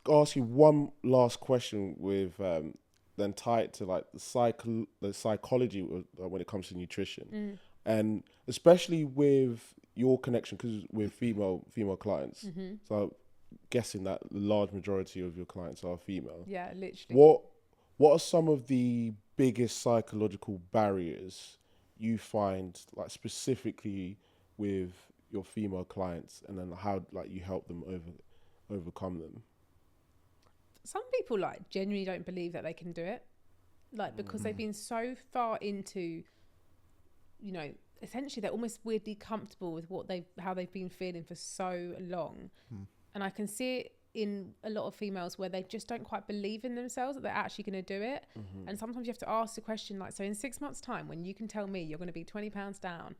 ask you one last question with then tie it to like the psychology when it comes to nutrition. And especially with your connection, because with female clients. So I'm guessing that the large majority of your clients are female. Yeah, literally. What are some of the biggest psychological barriers you find, like, specifically with your female clients, and then how, like, you help them overcome them? Some people, like, genuinely don't believe that they can do it, like, because they've been so far into you know, essentially they're almost weirdly comfortable with how they've been feeling for so long. And I can see it in a lot of females where they just don't quite believe in themselves that they're actually going to do it. And sometimes you have to ask the question, like, so in 6 months time, when you can tell me you're going to be 20 pounds down,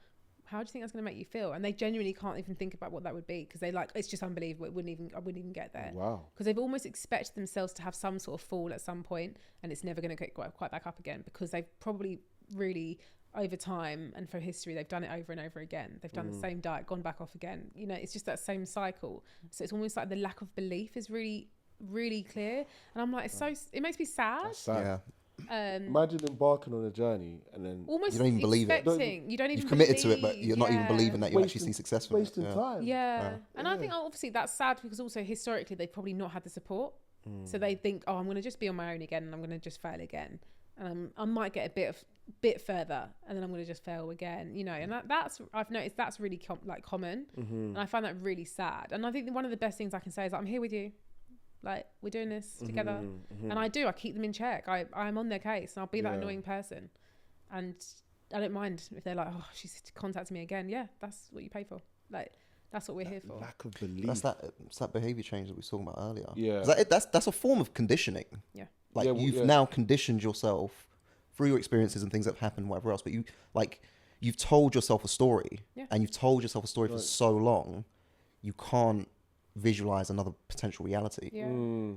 how do you think that's going to make you feel? And they genuinely can't even think about what that would be, because they like, it's just unbelievable. I wouldn't even get there. Wow. Because they've almost expected themselves to have some sort of fall at some point, and it's never going to get quite back up again, because they've probably really, over time and for history, they've done it over and over again. They've done the same diet, gone back off again. You know, it's just that same cycle. So it's almost like the lack of belief is really, really clear. And I'm like, it makes me sad. That's sad. Yeah. Imagine embarking on a journey and then Almost you don't even believe it. You don't even You've committed to it, but believe, you're not even believing that you actually see success from it. wasting time. Yeah. And I think obviously that's sad, because also historically they've probably not had the support. So they think, oh, I'm going to just be on my own again, and I'm going to just fail again. And I might get a bit further, and then I'm going to just fail again, you know. And that's I've noticed that's really common. And I find that really sad. And I think one of the best things I can say is like, I'm here with you. Like, we're doing this together. And I keep them in check. I'm on their case, and I'll be that annoying person. And I don't mind if they're like, oh, she's contacting me again. Yeah, that's what you pay for. Like, that's what we're here for. Lack of belief. It's that behaviour change that we were talking about earlier. Yeah. That's a form of conditioning. Yeah. Like, you've now conditioned yourself through your experiences and things that have happened, whatever else. But you've told yourself a story, and you've told yourself a story for so long, you can't visualize another potential reality. Yeah.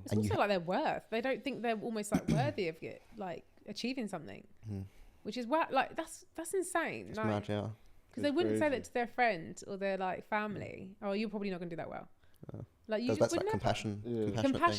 It's also like their worth. They don't think they're almost like worthy of it, like achieving something, which is like that's insane. It's like, mad, yeah. because they wouldn't say that to their friend or their like family. Oh, you're probably not going to do that well. Like, you that's would like never. compassion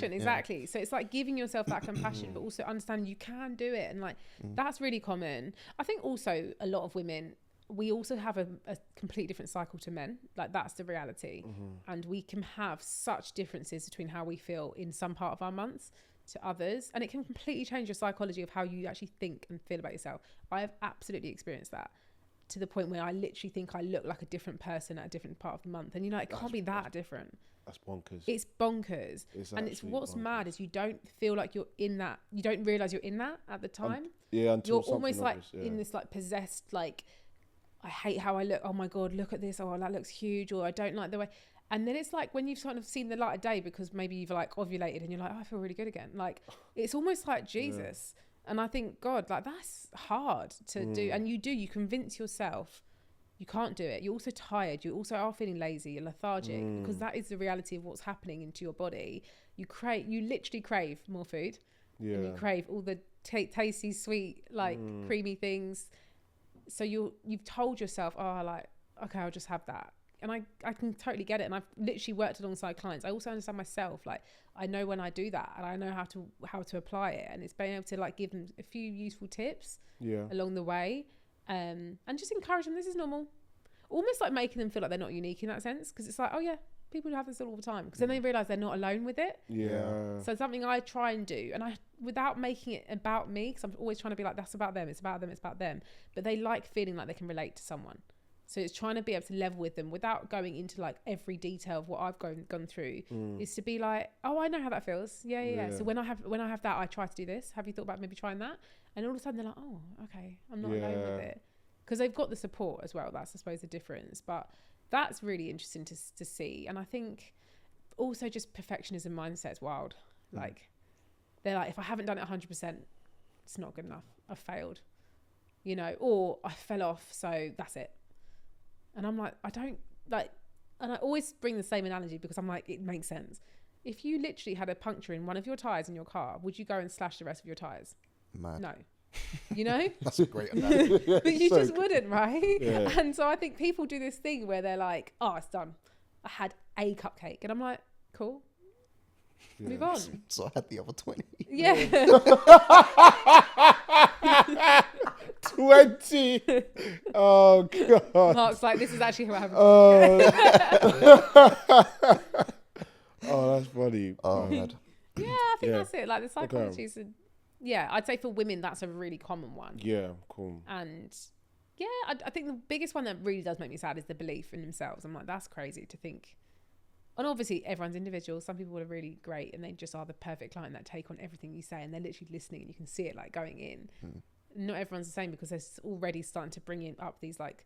thing. Exactly. So it's like giving yourself that compassion, but also understanding you can do it, and like that's really common. I think also a lot of women, we also have a completely different cycle to men. Like, that's the reality. And we can have such differences between how we feel in some part of our months to others, and it can completely change your psychology of how you actually think and feel about yourself. I have absolutely experienced that, to the point where I literally think I look like a different person at a different part of the month, and it can't be that different. That's bonkers. It's bonkers. And it's what's mad is you don't feel like you're in that. You don't realize you're in that at the time. Until you're almost like in this like possessed, like, I hate how I look. Oh my God, look at this. Oh, that looks huge. Or I don't like the way. And then it's like when you've sort of seen the light of day, because maybe you've like ovulated and you're like, oh, I feel really good again. Like, it's almost like Jesus. And I think, God, like, that's hard to do. And you convince yourself you can't do it. You're also tired. You also are feeling lazy. You're lethargic, because that is the reality of what's happening into your body. You literally crave more food. Yeah. And you crave all the tasty, sweet, like creamy things. So you've told yourself, oh, like, okay, I'll just have that. And I can totally get it. And I've literally worked alongside clients. I also understand myself. Like, I know when I do that, and I know how to apply it. And it's being able to like give them a few useful tips along the way. And just encourage them, this is normal. Almost like making them feel like they're not unique in that sense. Because it's like, oh yeah, people have this all the time. Because then they realise they're not alone with it. Yeah. So something I try and do, and without making it about me, because I'm always trying to be like, that's about them, it's about them, it's about them. But they like feeling like they can relate to someone. So it's trying to be able to level with them without going into like every detail of what I've gone through. Is to be like, oh, I know how that feels. Yeah. So when I have that, I try to do this. Have you thought about maybe trying that? And all of a sudden they're like, oh, okay, I'm not alone with it. Because they've got the support as well. That's, I suppose, the difference. But that's really interesting to see. And I think also just perfectionism mindset is wild. Like, they're like, if I haven't done it 100%, it's not good enough. I've failed, or I fell off, so that's it. And I'm like, I don't like, and I always bring the same analogy because I'm like, it makes sense. If you literally had a puncture in one of your tyres in your car, would you go and slash the rest of your tyres? Mad. No. That's a great analogy. But you just wouldn't, right? Yeah. And so I think people do this thing where they're like, oh, it's done. I had a cupcake. And I'm like, cool. Move on. So I had the other 20. Yeah. 20. Oh God. Mark's like, this is actually how it happened. Oh, that's funny. Oh, God. Yeah, I think that's it. Like, the psychology is, I'd say for women, that's a really common one. Yeah, cool. And I think the biggest one that really does make me sad is the belief in themselves. I'm like, that's crazy to think. And obviously everyone's individual. Some people are really great and they just are the perfect client that take on everything you say and they're literally listening and you can see it like going in. not everyone's the same, because they're already starting to bring in up these like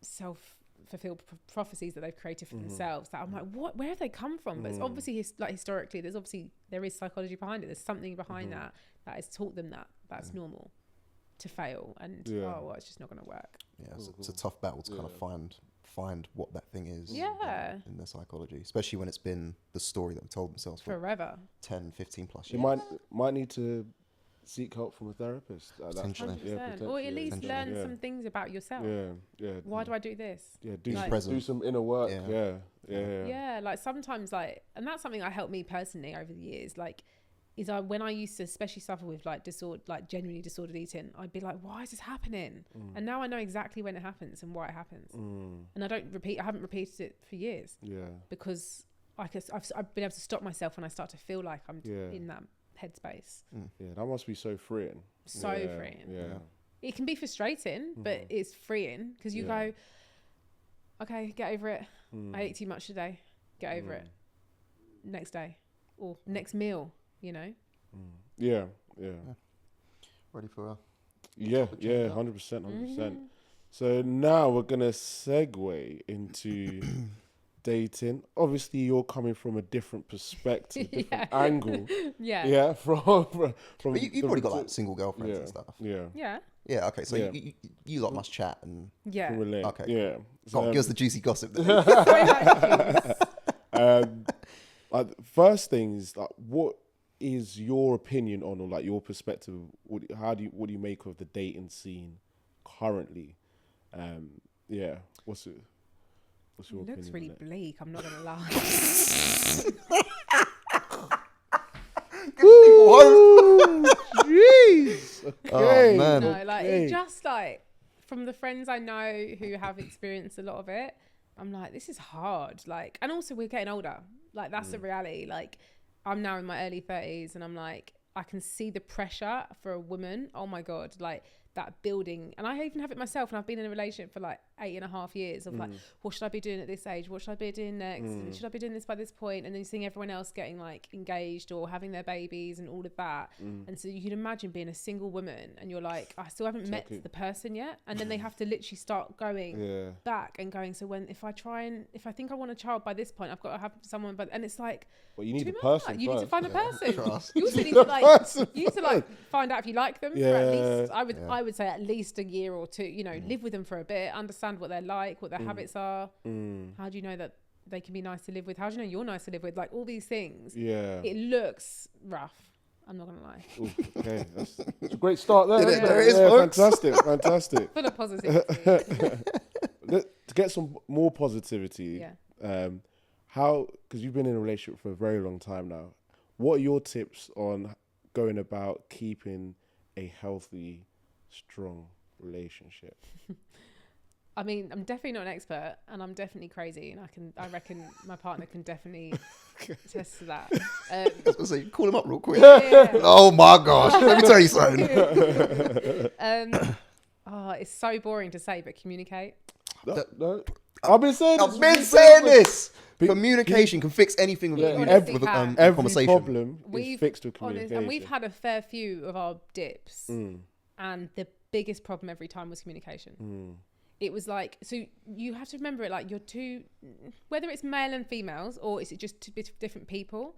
self-fulfilled prophecies that they've created for themselves, that I'm like, where have they come from? But it's obviously historically there is psychology behind it. There's something behind that has taught them that's normal to fail, and it's just not going to work. It's a tough battle to kind of find what that thing is in their psychology, especially when it's been the story that we told themselves for forever, 10, 15 plus You years. might need to seek help from a therapist. Potentially. 100%. Or at least learn some things about yourself. Why do I do this? Do some inner work. Yeah. Like sometimes, like, and that's something that helped me personally over the years. Like, when I used to especially suffer with like genuinely disordered eating, I'd be like, why is this happening? And now I know exactly when it happens and why it happens. And I haven't repeated it for years. Because I've been able to stop myself when I start to feel like I'm in that headspace. Yeah, that must be so freeing. Freeing. Yeah. It can be frustrating, but it's freeing, because you go, okay, get over it. I ate too much today. Get over it. Next day or next meal, you know? Yeah. Ready for a 100%. So now we're gonna segue into dating. Obviously, you're coming from a different perspective, different angle. From but you've already got like single girlfriends and stuff. Yeah. Okay, so you lot must chat and relate. Okay. Yeah. So, give us the juicy gossip then. First thing is, like, what is your opinion on, or like your perspective? What do you make of the dating scene currently? What's your opinion? It looks really bleak, I'm not gonna lie. Jeez. Okay. Oh man. No, like it just like, from the friends I know who have experienced a lot of it, I'm like, this is hard. Like, and also we're getting older. Like, that's the reality. Like, I'm now in my early 30s, and I'm like, I can see the pressure for a woman. Oh my God, like that building. And I even have it myself, and I've been in a relationship for like 8.5 years of like, what should I be doing at this age? What should I be doing next? And should I be doing this by this point? And then seeing everyone else getting like engaged or having their babies and all of that. And so you can imagine being a single woman, and you're like, I still haven't met the person yet. And then they have to literally start going back and going, so if I think I want a child by this point, I've got to have someone, and it's like, well, you need a person. You need to find a person. Trust. You also need to like find out if you like them for at least, I would say at least a year or two, you know, live with them for a bit, understand what they're like, what their habits are. How do you know that they can be nice to live with? How do you know you're nice to live with? Like, all these things. It looks rough, I'm not gonna lie. Ooh, okay, that's a great start there. There it is, folks. Fantastic. Full of positivity. To get some more positivity, because you've been in a relationship for a very long time now, what are your tips on going about keeping a healthy, strong relationship? I mean, I'm definitely not an expert, and I'm definitely crazy, and I reckon my partner can definitely attest to that. I was gonna say, call him up real quick. Yeah. Oh my gosh, let me tell you something. It's so boring to say, but communicate. No. I've been saying this. Communication can fix anything with every conversation. problem is fixed with communication. And we've had a fair few of our dips, and the biggest problem every time was communication. It was like, so you have to remember it, like, you're two, whether it's male and females, or is it just two different people,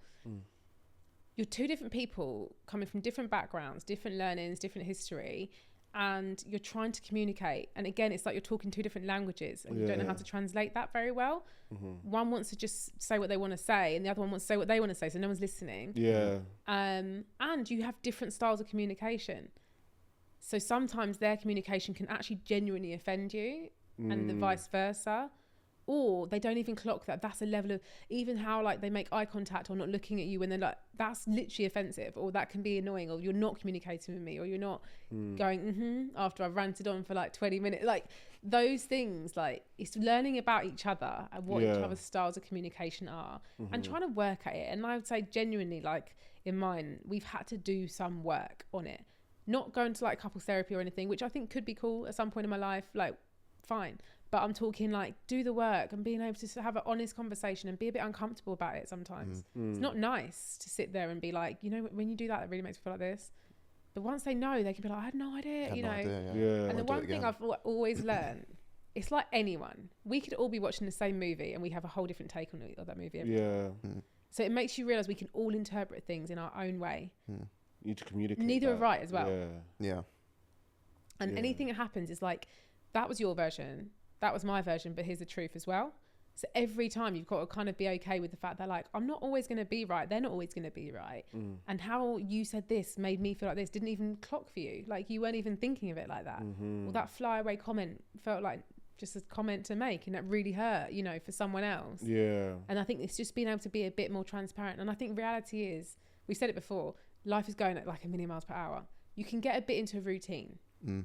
you're two different people coming from different backgrounds, different learnings, different history, and you're trying to communicate. And again, it's like you're talking two different languages, and you don't know how to translate that very well. One wants to just say what they want to say, and the other one wants to say what they want to say, so no one's listening. And you have different styles of communication. So sometimes their communication can actually genuinely offend you, and the vice versa. Or they don't even clock that. That's a level of, even how like they make eye contact or not looking at you when they're like, that's literally offensive, or that can be annoying, or you're not communicating with me, or you're not going after I've ranted on for like 20 minutes. Like, those things, like, it's learning about each other and what each other's styles of communication are, and trying to work at it. And I would say genuinely, like in mine, we've had to do some work on it. Not going to like couples therapy or anything, which I think could be cool at some point in my life, like, fine. But I'm talking like, do the work and being able to have an honest conversation and be a bit uncomfortable about it sometimes. It's not nice to sit there and be like, you know, when you do that, it really makes me feel like this. But once they know, they can be like, I had no idea, you know. Yeah. And the one thing I've always learned, it's like anyone. We could all be watching the same movie and we have a whole different take on that movie. So it makes you realise we can all interpret things in our own way. You need to communicate. Neither are right as well. Yeah. And anything that happens is like, that was your version, that was my version, but here's the truth as well. So every time you've got to kind of be okay with the fact that like, I'm not always going to be right. They're not always going to be right. And how you said this made me feel like this didn't even clock for you. Like you weren't even thinking of it like that. Or that flyaway comment felt like just a comment to make, and that really hurt, you know, for someone else. Yeah. And I think it's just being able to be a bit more transparent. And I think reality is, we said it before, life is going at like 1,000,000 miles per hour. You can get a bit into a routine.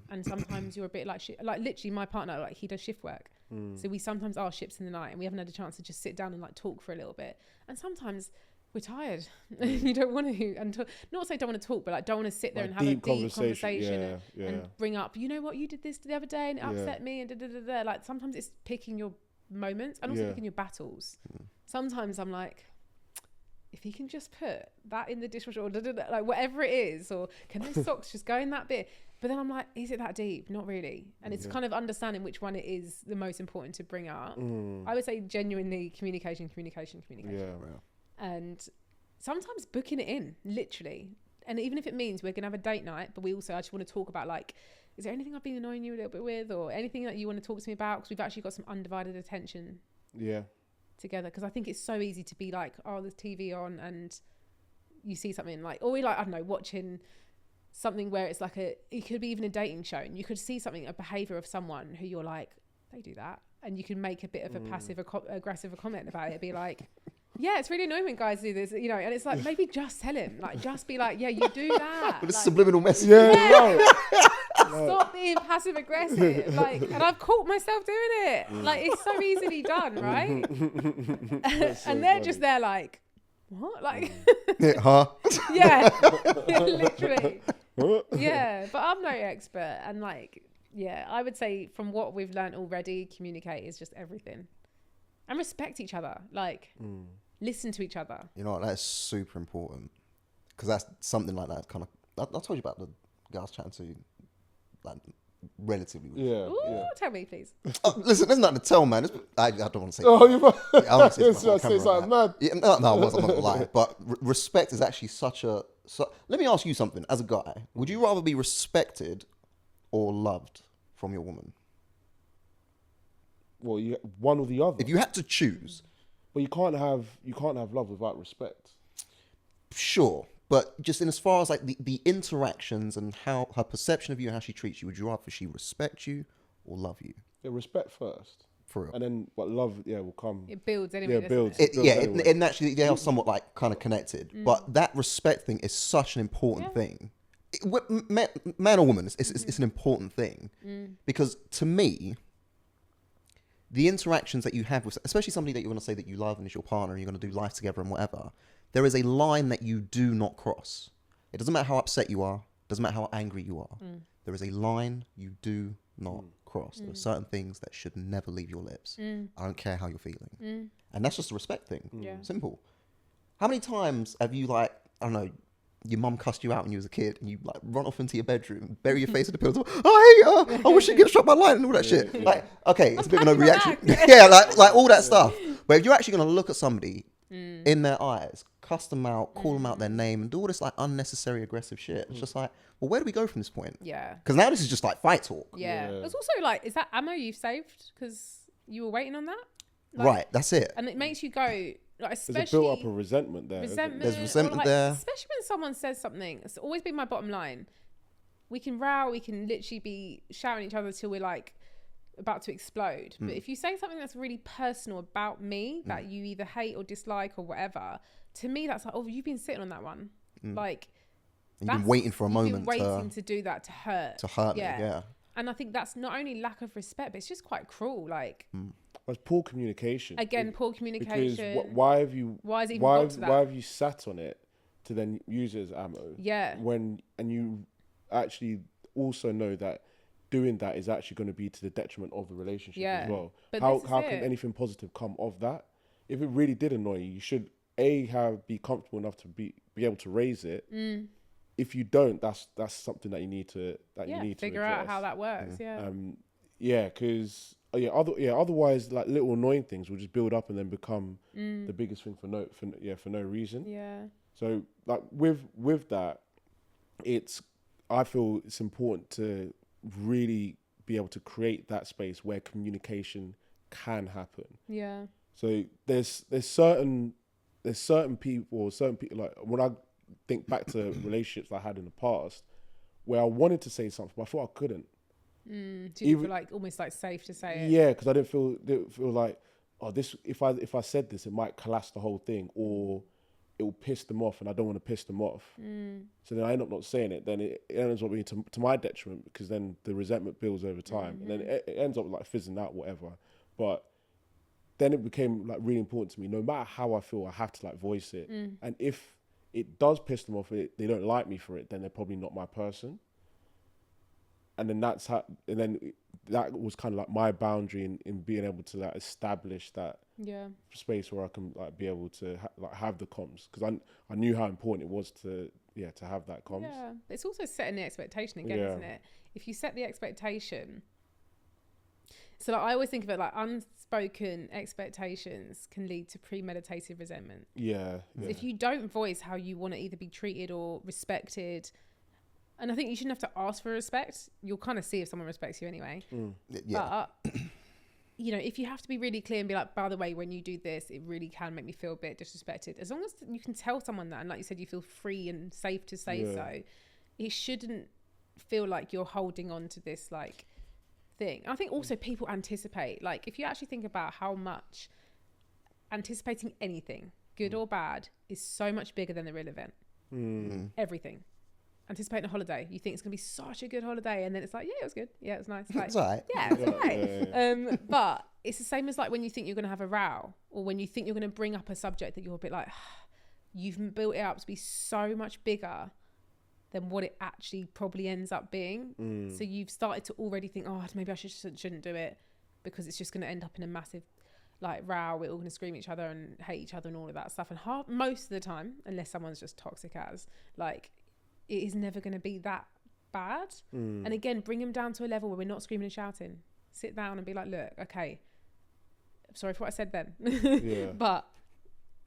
And sometimes you're a bit like literally my partner, like he does shift work. So we sometimes are ships in the night and we haven't had a chance to just sit down and like talk for a little bit. And sometimes we're tired. You don't want to, and not say don't want to talk, but like don't want to sit there and have a deep conversation and bring up, you know what, you did this the other day and it upset me and da. Like sometimes it's picking your moments and also picking your battles. Sometimes I'm like, if he can just put that in the dishwasher or like whatever it is, or can those socks just go in that bit? But then I'm like, is it that deep? Not really. And it's kind of understanding which one it is the most important to bring up. I would say genuinely communication. Yeah. And sometimes booking it in, literally. And even if it means we're going to have a date night, but I just want to talk about like, is there anything I've been annoying you a little bit with, or anything that you want to talk to me about? Because we've actually got some undivided attention. Together, because I think it's so easy to be like, oh, there's TV on and you see something like, or we like, I don't know, watching something where it's like it could be even a dating show, and you could see something, a behavior of someone who you're like, they do that, and you can make a bit of a passive aggressive comment about it, be like, yeah, it's really annoying when guys do this, you know, and it's like, maybe just tell him, like, just be like, yeah, you do that. With a like, subliminal message. Stop being passive aggressive, like, and I've caught myself doing it. Like, it's so easily done, right? And they're just there like, what? Like, yeah, literally. Yeah, but I'm no expert, and like, yeah, I would say from what we've learned already, communicate is just everything, and respect each other. Like, listen to each other. You know, that's super important, because that's something like that. Kind of, I told you about the guy I was chatting to, like, relatively. Ooh, tell me, please. Listen, there's nothing to tell, man. I don't want to say. Oh, you're I want to say something mad. Yeah, no, I wasn't. I'm not gonna lie. But respect is actually such a. Let me ask you something. As a guy, would you rather be respected or loved from your woman? Well, one or the other. If you had to choose, but you can't have love without respect. Sure, but just in as far as like the interactions and how her perception of you and how she treats you, would you rather she respect you or love you? Yeah, respect first. For real. And then what love, will come. It builds anyway. Yeah, It builds. It naturally, they are somewhat like kind of connected. But that respect thing is such an important thing. Man or woman, it's an important thing. Because to me, the interactions that you have with, especially somebody that you're going to say that you love and is your partner and you're going to do life together and whatever, there is a line that you do not cross. It doesn't matter how upset you are. It doesn't matter how angry you are. There is a line you do not cross. There are certain things that should never leave your lips. I don't care how you're feeling. And that's just a respect thing. Simple. How many times have you, like, I don't know, your mum cussed you out when you was a kid and you like run off into your bedroom, bury your face in the pillow, oh, hey, I wish you'd get struck by lightning and all that shit. Like, okay, it's a bit of an overreaction. Yeah, like all that stuff. But if you're actually going to look at somebody in their eyes, cuss them out, call them out their name, and do all this like unnecessary aggressive shit, it's just like, well, where do we go from this point? Yeah. Because now this is just like fight talk. Yeah. It's also like, is that ammo you've saved because you were waiting on that? Like, right, that's it. And it makes you go, like, especially... There's a built up of resentment there. There's resentment there. Especially when someone says something. It's always been my bottom line. We can row, we can literally be shouting at each other till we're like about to explode. But if you say something that's really personal about me, that you either hate or dislike or whatever, to me that's like, oh, you've been sitting on that one. Like... You've been waiting for a moment. Waiting to do that, to hurt. To hurt me, yeah. And I think that's not only lack of respect, but it's just quite cruel. Like... It's poor communication. Again, poor communication. Because why have you sat on it to then use it as ammo? Yeah. And you actually also know that doing that is actually going to be to the detriment of the relationship as well. But how can anything positive come of that? If it really did annoy you, you should be comfortable enough to be able to raise it, if you don't, that's something that you need to figure out how address. that works. Because otherwise, like little annoying things will just build up and then become the biggest thing for no reason. Yeah. So like with that, I feel it's important to really be able to create that space where communication can happen. Yeah. So there's certain people like when I think back to relationships I had in the past where I wanted to say something, but I thought I couldn't. Do you feel like almost like safe to say it? Yeah, because I didn't feel like, oh, this if I said this, it might collapse the whole thing, or it will piss them off, and I don't want to piss them off. So then I end up not saying it. Then it ends up being to my detriment, because then the resentment builds over time, and then it ends up like fizzing out, whatever. But then it became like really important to me. No matter how I feel, I have to like voice it. And if it does piss them off, they don't like me for it, then they're probably not my person. And then that was kind of like my boundary in being able to like establish that space where I can like be able to have the comms, because I knew how important it was to have that comms. Yeah, it's also setting the expectation again, isn't it? If you set the expectation, so like, I always think of it like unspoken expectations can lead to premeditated resentment. Yeah. So if you don't voice how you want to either be treated or respected. And I think you shouldn't have to ask for respect. You'll kind of see if someone respects you anyway. Yeah. But, if you have to be really clear and be like, by the way, when you do this, it really can make me feel a bit disrespected. As long as you can tell someone that, and like you said, you feel free and safe to say so, it shouldn't feel like you're holding on to this like thing. I think also people anticipate. Like if you actually think about how much anticipating anything, good or bad, is so much bigger than the real event. Everything. Anticipating a holiday, you think it's gonna be such a good holiday, and then it's like, yeah, it was good, yeah, it was nice, like, It's all right. yeah, it's all right. But it's the same as like when you think you're gonna have a row, or when you think you're gonna bring up a subject that you're a bit like, you've built it up to be so much bigger than what it actually probably ends up being. So you've started to already think, oh, maybe I shouldn't do it, because it's just gonna end up in a massive like row. We're all gonna scream at each other and hate each other and all of that stuff. And most of the time, unless someone's just toxic as, like, it is never going to be that bad. And again, bring them down to a level where we're not screaming and shouting. Sit down and be like, look, okay, sorry for what I said then, but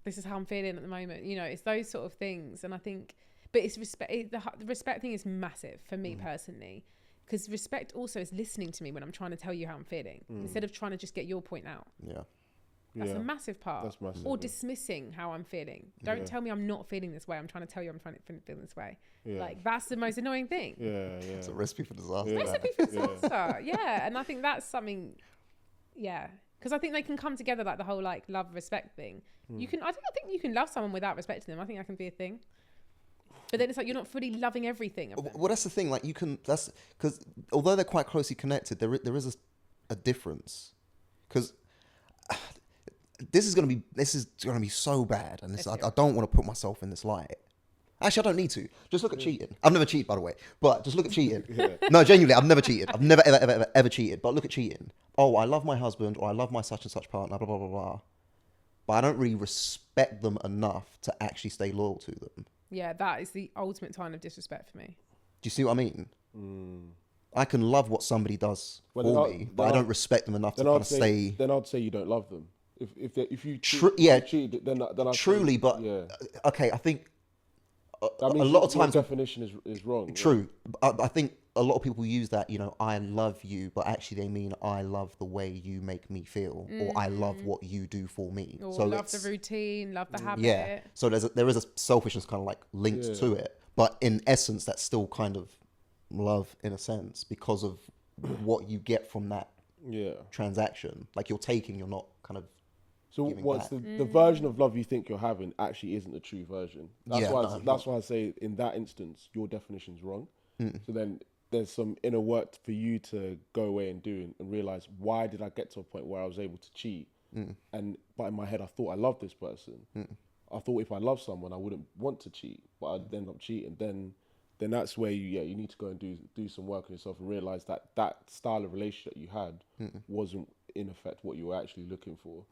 this is how I'm feeling at the moment. It's those sort of things. And I think, but it's respect. The respect thing is massive for me personally, because respect also is listening to me when I'm trying to tell you how I'm feeling, instead of trying to just get your point out. That's a massive part. That's massive. Or dismissing how I'm feeling. Don't tell me I'm not feeling this way. I'm trying to tell you I'm trying to feel this way. Like, that's the most annoying thing. It's a recipe for disaster. Recipe for disaster. And I think that's something, because I think they can come together, like the whole like love respect thing. I think you can love someone without respecting them. I think that can be a thing. But then it's like you're not fully loving everything of them. Well, that's the thing. Like that's because although they're quite closely connected, there is a difference. Because this is gonna be so bad, and I don't want to put myself in this light. Actually, I don't need to. Just look at cheating. I've never cheated, by the way, but just look at cheating. No, genuinely, I've never cheated. I've never ever cheated. But look at cheating. Oh, I love my husband, or I love my such and such partner, blah blah blah blah. But I don't really respect them enough to actually stay loyal to them. Yeah, that is the ultimate kind of disrespect for me. Do you see what I mean? I can love what somebody does for me, but I don't respect them enough to kind of stay. Then I'd say you don't love them. If you cheat, then I'd truly, say, but okay, I think a lot of times definition is wrong. True, I think a lot of people use that. I love you, but actually they mean I love the way you make me feel, or I love what you do for me. Or so love the routine, love the habit. Yeah. So there is a selfishness kind of like linked to it, but in essence, that's still kind of love in a sense, because of what you get from that transaction. Like you're taking, you're not kind of. So what's the version of love you think you're having actually isn't the true version. That's why I say in that instance your definition's wrong. So then there's some inner work for you to go away and do and realize, why did I get to a point where I was able to cheat? But in my head I thought I loved this person. I thought if I loved someone I wouldn't want to cheat, but I'd end up cheating. Then that's where you need to go and do some work on yourself and realize that style of relationship you had wasn't in effect what you were actually looking for.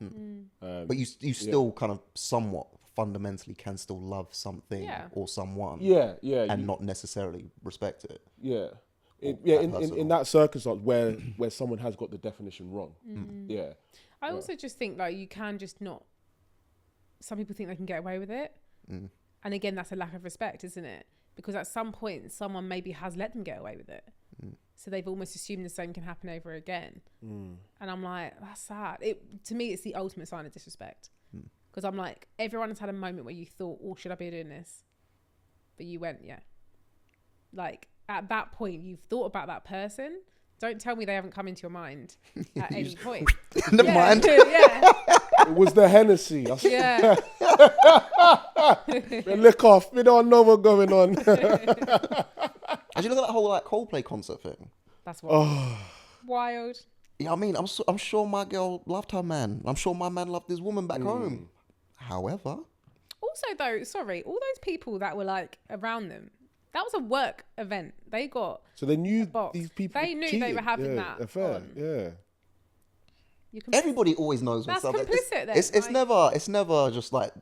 But you still kind of somewhat fundamentally can still love something or someone, and not necessarily respect it. Yeah. Or In that circumstance where someone has got the definition wrong. Yeah. I also just think like you can just not. Some people think they can get away with it, and again, that's a lack of respect, isn't it? Because at some point, someone maybe has let them get away with it, so they've almost assumed the same can happen over again. And I'm like, that's sad. To me, it's the ultimate sign of disrespect. Because I'm like, everyone has had a moment where you thought, oh, should I be doing this? But you went, yeah. Like, at that point, you've thought about that person. Don't tell me they haven't come into your mind at any point. Never mind. Yeah. It was the Hennessy. Yeah. Lick off. We don't know what's going on. As you look at that whole like Coldplay concert thing. That's wild. Wild. Yeah, I mean, I'm sure my girl loved her man. I'm sure my man loved his woman back home. However. Also, though, sorry, all those people that were like around them, that was a work event. They got so they knew box. These people. They knew they were having that affair. on. Yeah. Everybody always knows when That's something. complicit. It's never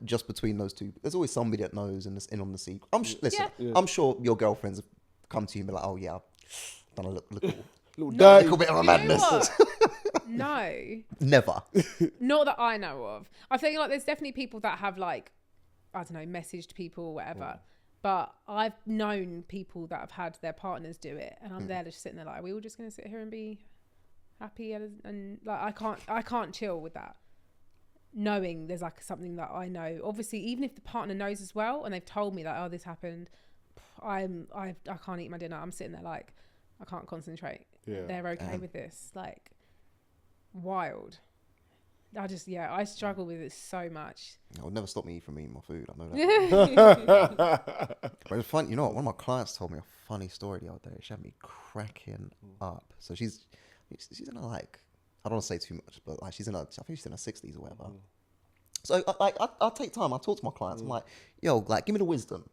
just between those two. There's always somebody that knows and is in on the secret. I'm sure your girlfriends have come to you and be like, "Oh yeah, I've done a little bit of a madness." No, never. Not that I know of. I think like there's definitely people that have like, I don't know, messaged people or whatever. But I've known people that have had their partners do it, and I'm there just sitting there like, are we all just going to sit here and be happy? And like, I can't chill with that. Knowing there's like something that I know. Obviously, even if the partner knows as well, and they've told me that, oh, this happened, I can't eat my dinner. I'm sitting there like, I can't concentrate. Yeah. They're okay with this. Like, wild. I struggle with it so much. It would never stop me from eating my food. I know that. But it's fun. You know what? One of my clients told me a funny story the other day. She had me cracking up. So she's in a like, I don't want to say too much, but like I think she's in her 60s or whatever. So I take time. I talk to my clients. I'm like, yo, like, give me the wisdom.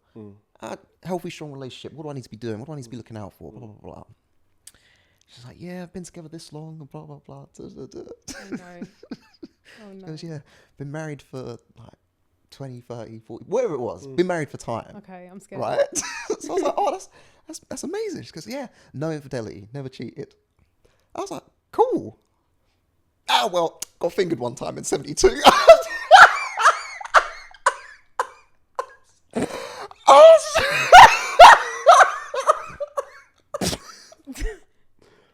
Healthy, strong relationship. What do I need to be doing? What do I need to be looking out for? Blah, blah, blah, blah. She's like, yeah, I've been together this long and blah, blah, blah. Oh, no. Oh, no. Goes, yeah, been married for like 20, 30, 40, whatever it was. Been married for time. Okay, I'm scared. Right? So I was like, oh, that's amazing. She goes, yeah, no infidelity, never cheated. I was like, cool. Ah, well, got fingered one time in 72.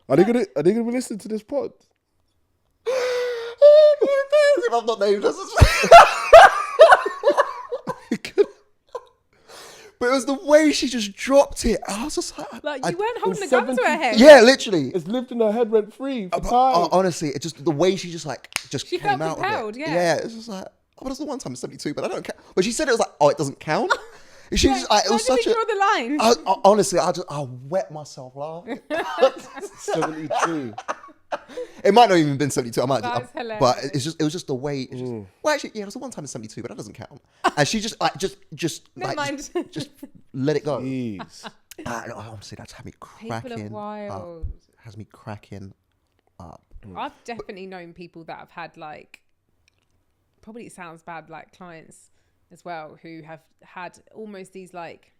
Are they gonna listen to this pod? I've not named us. But it was the way she just dropped it. I was just like you weren't holding a gun to her head. Yeah, literally. It's lived in her head rent free for time. Honestly, it just the way she just she came felt out compelled, of it. yeah. It's just like, oh, that's the one time in 72, but I don't care. But she said it was like, oh, it doesn't count. She just like, it was such a. Draw the line? Honestly, I wet myself laughing. 72. It might not even been 72. I might, hilarious. But it was just the way. Well, actually, yeah, it was the one time in 72, but that doesn't count. And she just Never mind. just let it go. Jeez. Honestly, that's had me cracking. People are wild. Has me cracking up. I've definitely known people that have had like, probably it sounds bad, like clients as well, who have had almost these like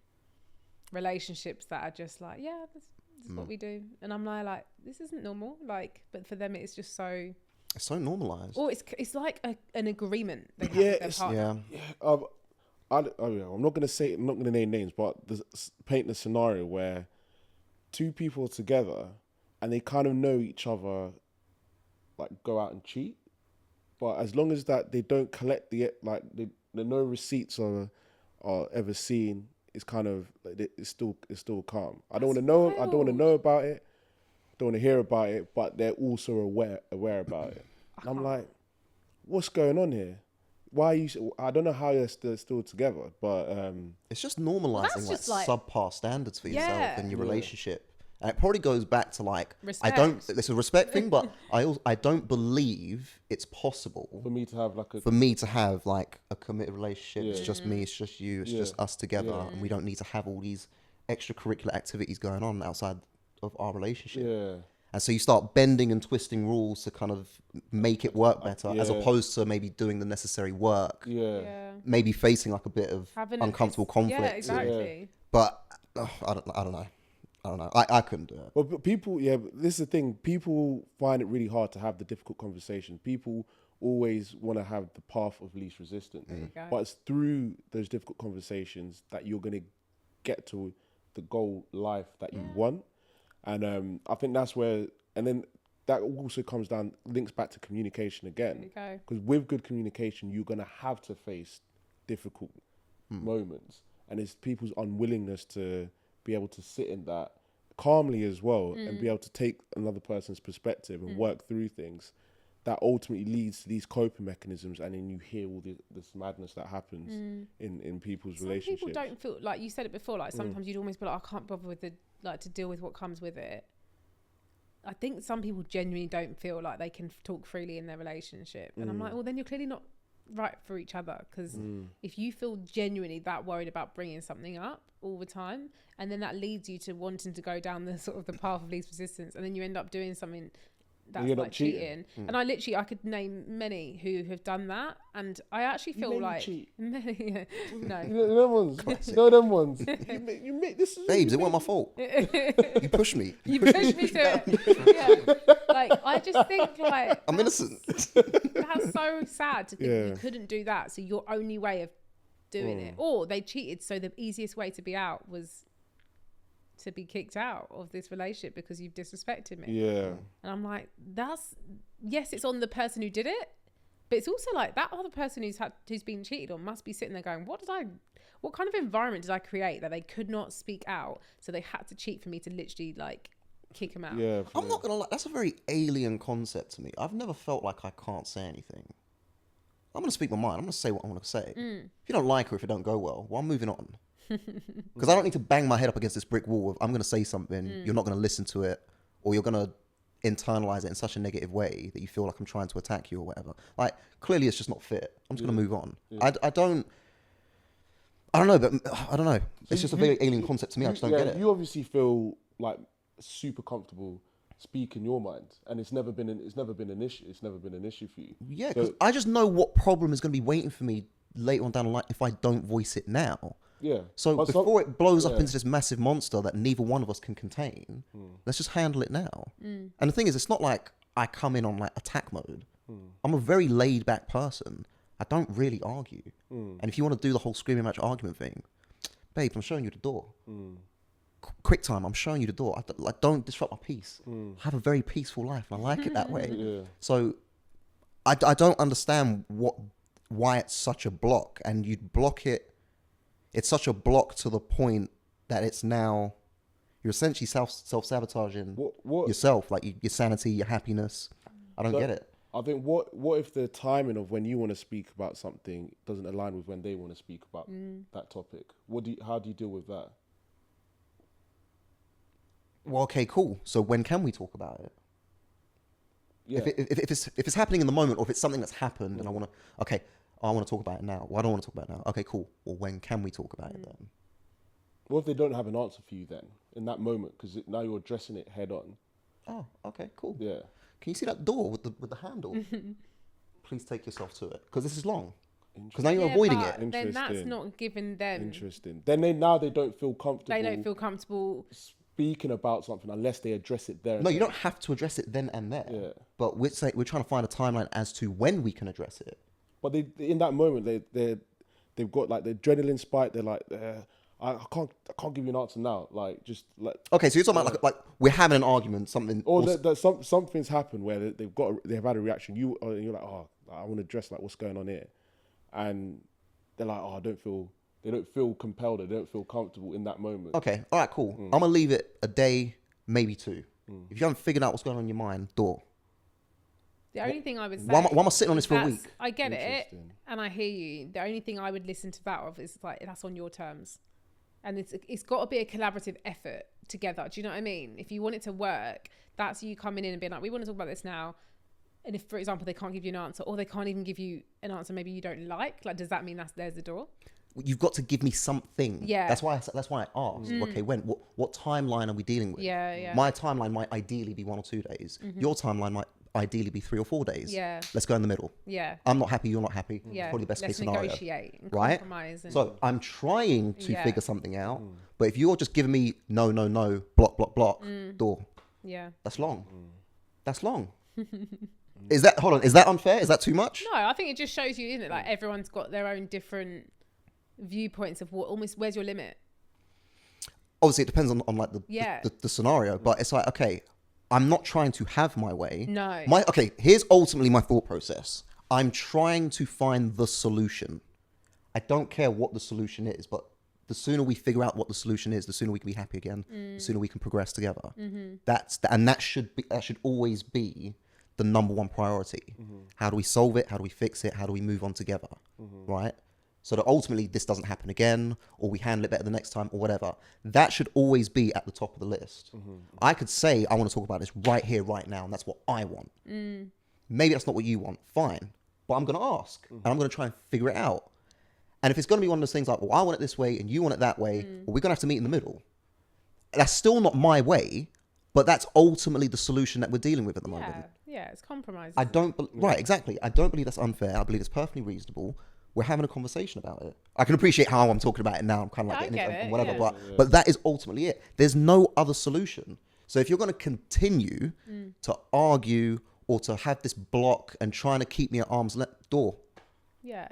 relationships that are just like, yeah, this is what we do, and I'm like, this isn't normal. Like, but for them, it's just so. It's so normalized. Or it's like an agreement. They have with their partner. I'm not gonna name names, but paint the scenario where two people are together and they kind of know each other, like go out and cheat, but as long as that they don't collect the no receipts are ever seen, it's kind of it's still calm. I don't want to know. I don't want to know about it. Don't want to hear about it. But they're also aware about it. And I'm like, what's going on here? Why are you? I don't know how you're still together, but it's just normalizing like subpar standards for yourself and your relationship. And it probably goes back to like respect. It's a respect thing, but I don't believe it's possible for me to have like a committed relationship. It's just me, it's just you, it's just us together, and we don't need to have all these extracurricular activities going on outside of our relationship. And so you start bending and twisting rules to kind of make it work better, as opposed to maybe doing the necessary work. Yeah. Maybe facing like a bit of Having uncomfortable conflict. Yeah, exactly. But I don't know. I couldn't do it. But people, but this is the thing. People find it really hard to have the difficult conversation. People always want to have the path of least resistance. But it's through those difficult conversations that you're going to get to the goal life that you want. And I think that's where, and then that also links back to communication again. Because with good communication, you're going to have to face difficult moments. And it's people's unwillingness to be able to sit in that calmly as well and be able to take another person's perspective and work through things that ultimately leads to these coping mechanisms. And then you hear all this madness that happens in people's relationships. Some people don't feel, like you said it before, like sometimes you'd almost be like, I can't bother with to deal with what comes with it. I think some people genuinely don't feel like they can talk freely in their relationship. And I'm like, well, then you're clearly not right for each other, because if you feel genuinely that worried about bringing something up all the time, and then that leads you to wanting to go down the sort of the path of least resistance, and then you end up doing something that's like cheating. And I could name many who have done that, and I actually feel like no, them ones. You make this. Babes, it wasn't my fault. You pushed me. You pushed me to it. Like, I just think like I'm innocent. That's so sad to think you couldn't do that. So your only way of doing it, or they cheated, so the easiest way to be out was to be kicked out of this relationship because you've disrespected me. And I'm like, yes, it's on the person who did it, but it's also like that other person who's been cheated on must be sitting there going, what kind of environment did I create that they could not speak out, so they had to cheat for me to literally like kick them out? I'm not gonna lie, that's a very alien concept to me. I've never felt like I can't say anything. I'm gonna speak my mind. I'm gonna say what I want to say. If you don't like her, if it don't go well, I'm moving on. Because I don't need to bang my head up against this brick wall of, I'm going to say something, you're not going to listen to it, or you're going to internalize it in such a negative way that you feel like I'm trying to attack you or whatever. Like, clearly it's just not fit. I'm just going to move on. I don't know, but I don't know. It's just a very alien concept to me. I just don't get it. You obviously feel like super comfortable speaking your mind, and it's never been an issue. It's never been an issue for you. Yeah, because I just know what problem is going to be waiting for me later on down the line if I don't voice it now. So but before it blows up into this massive monster that neither one of us can contain, let's just handle it now. And the thing is, it's not like I come in on like attack mode. I'm a very laid back person. I don't really argue. And if you want to do the whole screaming match argument thing, babe, I'm showing you the door. Quick time, I'm showing you the door. Don't disrupt my peace. I have a very peaceful life, and I like it that way. So I don't understand why it's such a block, and you'd block it. It's such a block to the point that it's now, you're essentially self-sabotaging yourself, like your sanity, your happiness. I don't get it. I think what if the timing of when you want to speak about something doesn't align with when they want to speak about that topic? How do you deal with that? Well, okay, cool. So when can we talk about it? If it's happening in the moment, or if it's something that's happened and I want to talk about it now. Well, I don't want to talk about it now. Okay, cool. Well, when can we talk about it then? What if they don't have an answer for you then, in that moment? Because now you're addressing it head on. Oh, okay, cool. Yeah. Can you see that door with the handle? Please take yourself to it, because this is long. Because now you're avoiding it. Then that's not giving them. Interesting. Then they don't feel comfortable. They don't feel comfortable speaking about something unless they address it there. No, you don't have to address it then and there. Yeah. But we're trying to find a timeline as to when we can address it. But in that moment, they've got like the adrenaline spike. They're like, I can't give you an answer now. Like, just like. Okay, so you're talking about like we're having an argument, something. Or something's happened where they've had a reaction. You're like, oh, I want to address like what's going on here, and they're like, oh, they don't feel compelled. They don't feel comfortable in that moment. Okay, all right, cool. I'm gonna leave it a day, maybe two. If you haven't figured out what's going on in your mind, door. The only thing I would say... Why am I sitting on this for a week? I get it, and I hear you. The only thing I would listen to that of is like, that's on your terms. And it's got to be a collaborative effort together. Do you know what I mean? If you want it to work, that's you coming in and being like, we want to talk about this now. And if, for example, they can't give you an answer, or they can't even give you an answer maybe you don't like, does that mean there's the door? you've got to give me something. Yeah. That's why I asked. Okay, what timeline are we dealing with? Yeah. My timeline might ideally be 1 or 2 days. Your timeline might ideally be 3 or 4 days. Yeah. Let's go in the middle. Yeah. I'm not happy, you're not happy. Yeah. Probably the best Let's case scenario. negotiate and right? compromise. And So I'm trying to Yeah. figure something out, but if you're just giving me no, block, door, yeah. that's long. That's long. Is that unfair? Is that too much? No, I think it just shows you, isn't it? Like everyone's got their own different viewpoints of where's your limit? Obviously, it depends on like Yeah. the scenario, but it's like, okay, I'm not trying to have my way. No. Okay, here's ultimately my thought process. I'm trying to find the solution. I don't care what the solution is, but the sooner we figure out what the solution is, the sooner we can be happy again. The sooner we can progress together. That should always be the number one priority. How do we solve it? How do we fix it? How do we move on together? Right? So that ultimately this doesn't happen again, or we handle it better the next time, or whatever. That should always be at the top of the list. I could say, I want to talk about this right here, right now, and that's what I want. Maybe that's not what you want. Fine. But I'm going to ask, and I'm going to try and figure it out. And if it's going to be one of those things like, well, I want it this way, and you want it that way, well, we're going to have to meet in the middle. That's still not my way, but that's ultimately the solution that we're dealing with at the moment. Yeah, it's compromise. Right, exactly. I don't believe that's unfair. I believe it's perfectly reasonable. We're having a conversation about it. I can appreciate how I'm talking about it now. I'm kind of like getting into whatever, but that is ultimately it. There's no other solution. So if you're going to continue to argue or to have this block and trying to keep me at arm's length, door.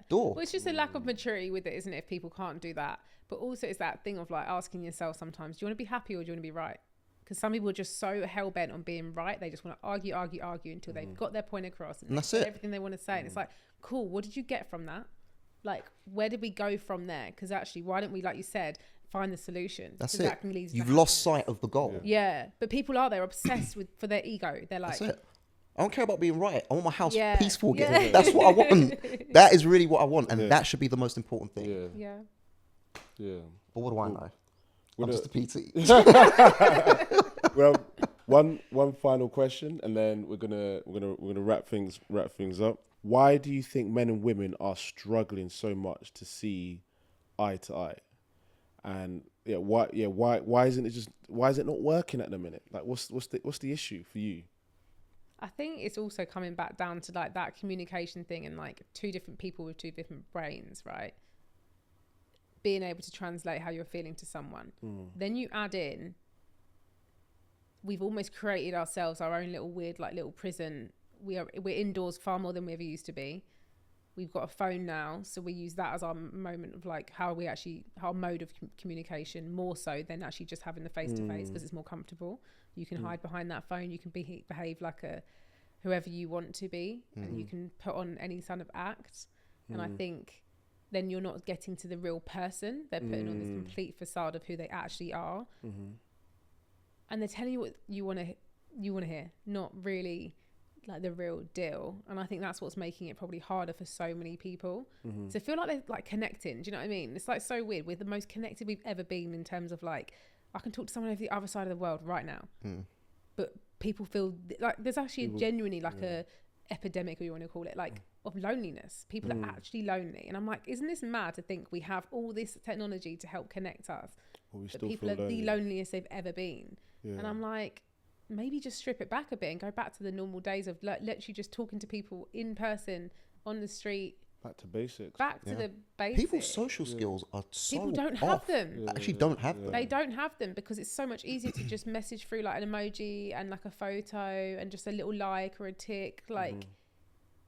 Well, it's just a lack of maturity with it, isn't it? If people can't do that, but also it's that thing of like asking yourself sometimes, do you want to be happy or do you want to be right? Because some people are just so hell-bent on being right. They just want to argue until they've got their point across and that's it. Everything they want to say. And it's like, cool, what did you get from that? Like, where did we go from there? Because actually, why don't we, like you said, find the solution? That's it. That can lead to You've happiness. lost sight of the goal. Yeah, but people are, they're obsessed with, for their ego. They're like, That's it. I don't care about being right. I want my house Yeah. peaceful again. Yeah. That's what I want. That is really what I want. And that should be the most important thing. yeah. But what do I know? I'm just a PT. Well, one final question, and then we're gonna wrap things up. Why do you think men and women are struggling so much to see eye to eye? And why isn't it not working at the minute? Like, what's the issue for you? I think it's also coming back down to like that communication thing and like two different people with two different brains, right? Being able to translate how you're feeling to someone. Then you add in, we've almost created ourselves our own little weird, like little prison. We're indoors far more than we ever used to be. We've got a phone now, so we use that as our moment of like our mode of communication more so than actually just having the face to face, because it's more comfortable. You can hide behind that phone. You can behave like whoever you want to be, and you can put on any kind of act. And I think then you're not getting to the real person. They're putting on this complete facade of who they actually are, and they're telling you what you want to hear, not really like the real deal. And I think that's what's making it probably harder for so many people to feel like they're like connecting. Do you know what I mean? It's like so weird. We're the most connected we've ever been in terms of like, I can talk to someone over the other side of the world right now, but people feel like there's actually genuinely like a epidemic, or you want to call it, like of loneliness. People are actually lonely, and I'm like, isn't this mad to think we have all this technology to help connect us, but people are the loneliest they've ever been? And I'm like, maybe just strip it back a bit and go back to the normal days of literally just talking to people in person on the street. Back to basics. Back to the basics. People's social skills are so people don't off. have them. Actually don't have them. They don't have them because it's so much easier to just message through like an emoji and like a photo and just a little like or a tick. Like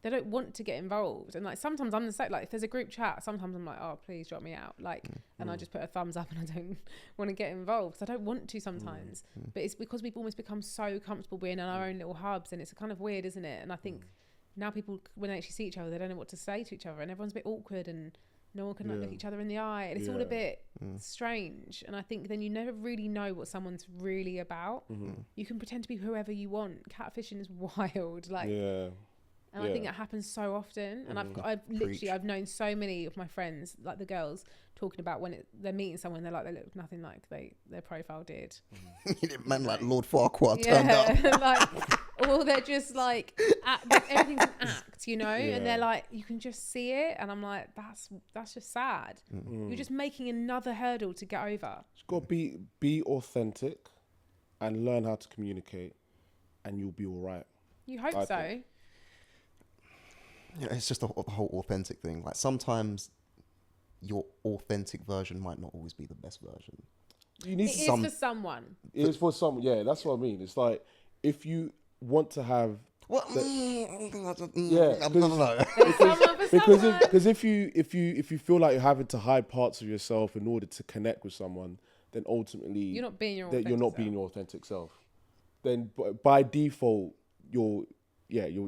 they don't want to get involved. And like sometimes I'm the same, like if there's a group chat, sometimes I'm like, oh, please drop me out. Like, and I just put a thumbs up and I don't want to get involved. I don't want to sometimes, but it's because we've almost become so comfortable being in our own little hubs, and it's kind of weird, isn't it? And I think now people, when they actually see each other, they don't know what to say to each other, and everyone's a bit awkward, and no one can like look each other in the eye, and it's all a bit strange. And I think then you never really know what someone's really about. You can pretend to be whoever you want. Catfishing is wild, like. And I think it happens so often. And I've known so many of my friends, like the girls, talking about when they're meeting someone, they're like, they look nothing like their profile did. Man, like Lord Farquaad turned up. Like, or they're just like everything's an act, you know, and they're like, you can just see it, and I'm like, that's just sad. You're just making another hurdle to get over. You've got to be authentic and learn how to communicate, and you'll be all right. You hope I so. think. Yeah, it's just the whole authentic thing. Like sometimes your authentic version might not always be the best version. You need It is for someone. It is for someone. Yeah, that's what I mean. It's like if you want to have. Well, Yeah, I don't know. There's someone for someone. Because if you feel like you're having to hide parts of yourself in order to connect with someone, then ultimately You're not being your you're not being your authentic self. Then by default you're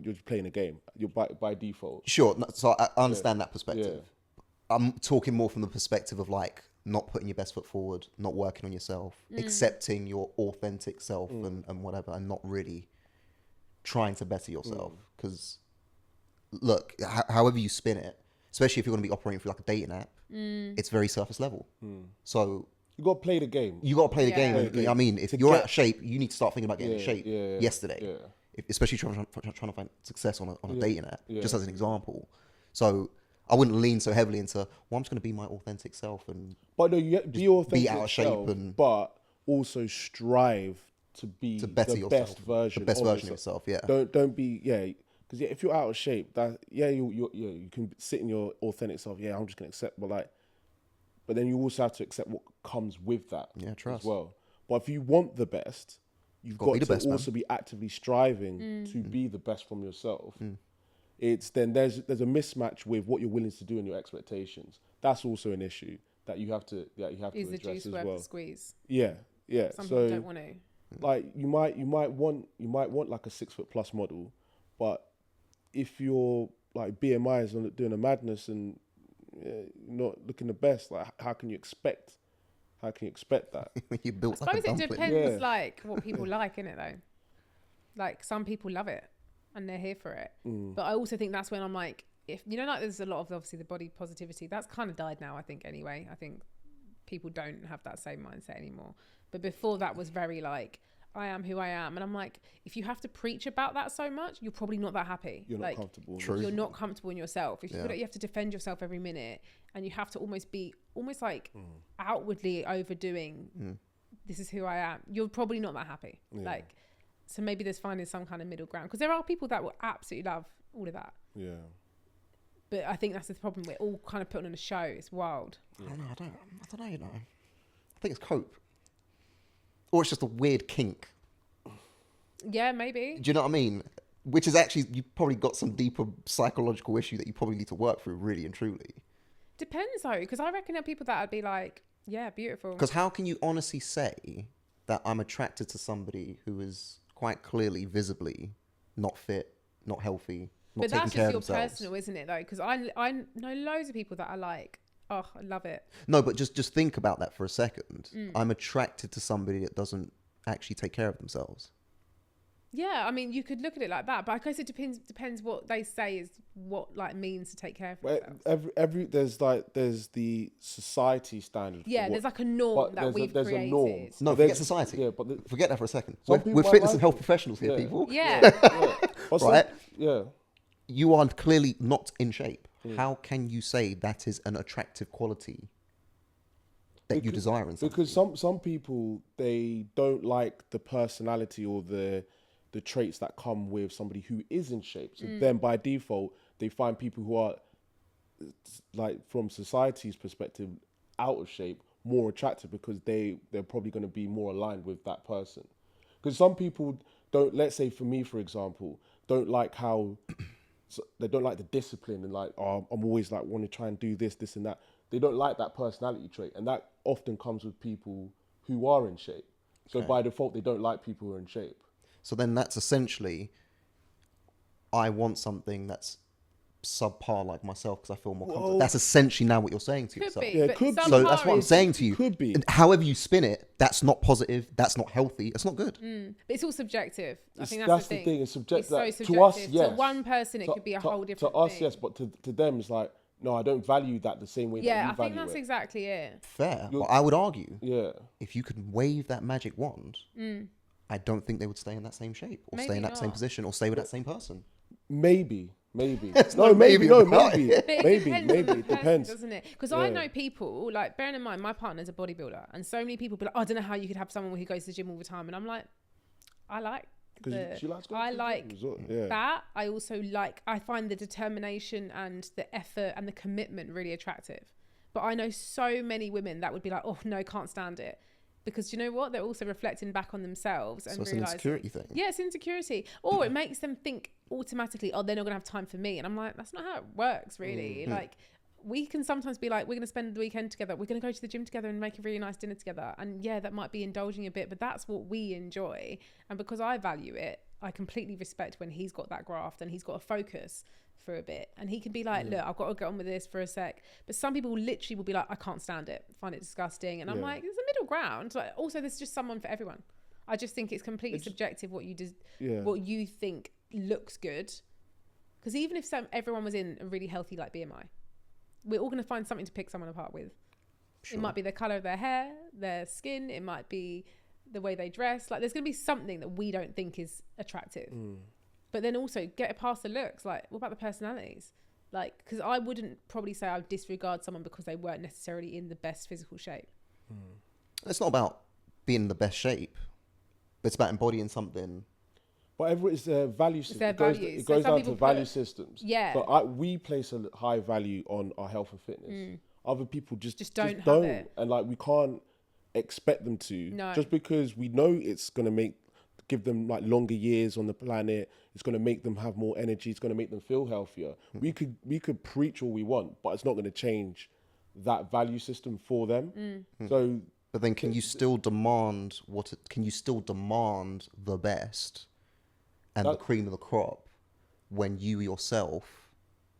just playing a game. You're by default. Sure. So I understand that perspective. Yeah. I'm talking more from the perspective of like not putting your best foot forward, not working on yourself, accepting your authentic self and whatever, and not really trying to better yourself. Because look, however you spin it, especially if you're going to be operating through like a dating app, it's very surface level. So You got to play the game. you got to play the Yeah. game. And, I mean, if you're out of shape, you need to start thinking about getting in shape yesterday. Yeah. Especially trying to find success on a dating app, just as an example. So I wouldn't lean so heavily into, well, I'm just going to be my authentic self and But no, you be authentic out of shape self, and- but also strive to be better the yourself, best version. the best of version of yourself. Yeah. Don't be because if you're out of shape, that you can sit in your authentic self. Yeah, I'm just gonna accept, but then you also have to accept what comes with that. Yeah, trust. as well. But if you want the best, you've Gotta got be the to best, man. also be actively striving to be the best from yourself. It's then there's a mismatch with what you're willing to do and your expectations. That's also an issue that you have to Is the address juice as worth well. the squeeze? Yeah. Some So people don't want to. like you might want like a 6 foot plus model, but if you're like BMI is doing a madness and not looking the best, like how can you expect that? When you built I like a suppose it dumpling. depends, Yeah. like what people like, innit? Though, like some people love it and they're here for it. But I also think that's when I'm like, if you know, like there's a lot of obviously the body positivity that's kind of died now. I think anyway. I think people don't have that same mindset anymore. But before that was very like, I am who I am, and I'm like, if you have to preach about that so much, you're probably not that happy. You're like, not comfortable. True. You're not comfortable in yourself. If you Yeah. feel like you have to defend yourself every minute, and you have to almost like outwardly overdoing. This is who I am. You're probably not that happy. Like, so maybe there's finding some kind of middle ground, because there are people that will absolutely love all of that. Yeah. But I think that's the problem. We're all kind of putting on a show. It's wild. I don't know. You know, I think it's cope, or it's just a weird kink. Yeah, maybe. Do you know what I mean? Which is actually, you've probably got some deeper psychological issue that you probably need to work through, really and truly. Depends though, because I reckon there are people that would be like, yeah, beautiful. Because how can you honestly say that I'm attracted to somebody who is quite clearly, visibly not fit, not healthy, not But taking that's care just of your themselves? personal, isn't it though? Because I know loads of people that are like, oh, I love it. No, but just think about that for a second. I'm attracted to somebody that doesn't actually take care of themselves. Yeah, I mean, you could look at it like that, but I guess it depends what they say is what like means to take care of themselves. There's the society standard. Yeah, for there's what, like a norm but that we've there's created. a norm. No, There's- forget society. Yeah, but Forget that for a second. Some We're people fitness like and health it. professionals here, Yeah. people. Yeah. But Right? Yeah. You are clearly not in shape. How can you say that is an attractive quality that you desire in somebody? Because some people, they don't like the personality or the traits that come with somebody who is in shape. So then by default, they find people who are, like, from society's perspective, out of shape more attractive because they're probably going to be more aligned with that person. Because some people don't, let's say for me, for example, don't like how they don't like the discipline and like, oh, I'm always like want to try and do this and that. They don't like that personality trait, and that often comes with people who are in shape. So by default, they don't like people who are in shape. So then that's essentially, I want something that's subpar like myself because I feel more comfortable. That's essentially now what you're saying to Could yourself. be. Yeah, but could be. some So that's what I'm parents- saying to you. Could be. And however you spin it, that's not positive. That's not healthy. It's not good. But it's all subjective. I think That's that's the thing. It's subjective. It's so To us, subjective. yes. To one person, it could be a whole different To us, thing. yes, but to them, it's like, no, I don't value that the same way that Yeah, you I value think that's it. exactly it. Fair. But I would argue, Yeah. if you could wave that magic wand, I don't think they would stay in that same shape or stay Maybe in that same not. position or stay with that same person. Maybe. It's No, not maybe, maybe no, about maybe. But it Maybe, depends maybe. on the It person, depends. doesn't it? Because I Yeah. know people, like, bearing in mind, my partner's a bodybuilder, and so many people be like, oh, I don't know how you could have someone who goes to the gym all the time. And I'm like, I like Because she likes going I to the like gym as well. Yeah. that. I also like, I find the determination and the effort and the commitment really attractive. But I know so many women that would be like, oh, no, can't stand it. Because you know what? They're also reflecting back on themselves and So it's an realizing, insecurity thing. yeah, it's insecurity. Or it makes them think automatically, oh, they're not going to have time for me. And I'm like, that's not how it works, really. Like, we can sometimes be like, we're going to spend the weekend together. We're going to go to the gym together and make a really nice dinner together. And yeah, that might be indulging a bit, but that's what we enjoy. And because I value it, I completely respect when he's got that graft and he's got a focus for a bit. And he can be like, look, I've got to get on with this for a sec. But some people literally will be like, I can't stand it, find it disgusting. And I'm like, there's a middle ground. Like, also, there's just someone for everyone. I just think it's completely subjective what you think looks good. Because even if everyone was in a really healthy like BMI, we're all going to find something to pick someone apart with. Sure. It might be the colour of their hair, their skin. It might be the way they dress. Like, there's going to be something that we don't think is attractive. But then also get past the looks. Like, what about the personalities? Like, because I wouldn't probably say I would disregard someone because they weren't necessarily in the best physical shape. It's not about being in the best shape, but it's about embodying something. But it's their value system. Their values. It So goes some down to people value put- systems. Yeah. So we place a high value on our health and fitness. Other people just don't have it. And like, we can't expect them to. No. Just because we know it's going to give them like longer years on the planet. It's going to make them have more energy. It's going to make them feel healthier. We could preach all we want, but it's not going to change that value system for them. So, But then can you still demand can you still demand the best and the cream of the crop when you yourself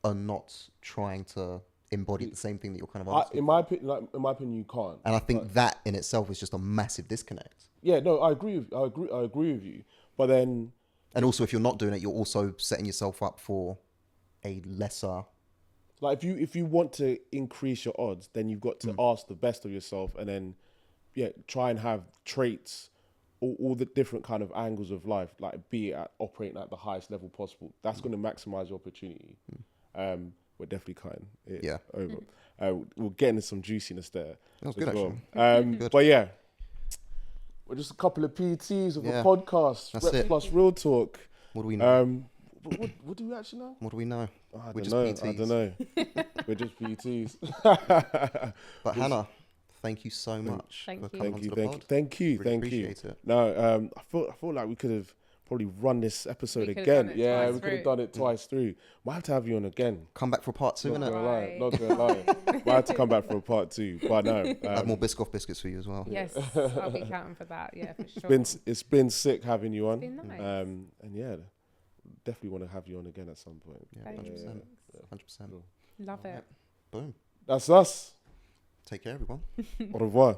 are not trying to embody the same thing that you're kind of asking? in my opinion, you can't. And I think that in itself is just a massive disconnect. Yeah, no, I agree with you. But then, And also, if you're not doing it, you're also setting yourself up for a lesser. like, if you want to increase your odds, then you've got to ask the best of yourself, and then try and have traits, all the different kind of angles of life, like be it operating at the highest level possible. That's going to maximize your opportunity. We're definitely cutting it over. We're getting some juiciness there. That was as good, well. actually. Good. But yeah, we're just a couple of PTs of a podcast. That's Rep it. Plus Real Talk. What do we know? What do we actually know? What do we know? I We're don't just know. I PTs. don't know. We're just PTs. But Hannah, thank you so much Thank for you. coming onto the pod. Thank you. Really appreciate it. No, I thought like we could have probably run this episode We could have again. done it Yeah, twice we could have through. done it twice through. Might have to have you on again. Come back for part 2, Not innit? gonna lie. Right. Not gonna lie. Might have to come back for a part 2. But no, I have more Biscoff biscuits for you as well. Yes, I'll be counting for that. Yeah, for sure. it's been sick having you on. been nice. And yeah, definitely want to have you on again at some point. Yeah, Thanks. 100%. 100%. Love it. Boom. That's us. Take care, everyone. Au revoir.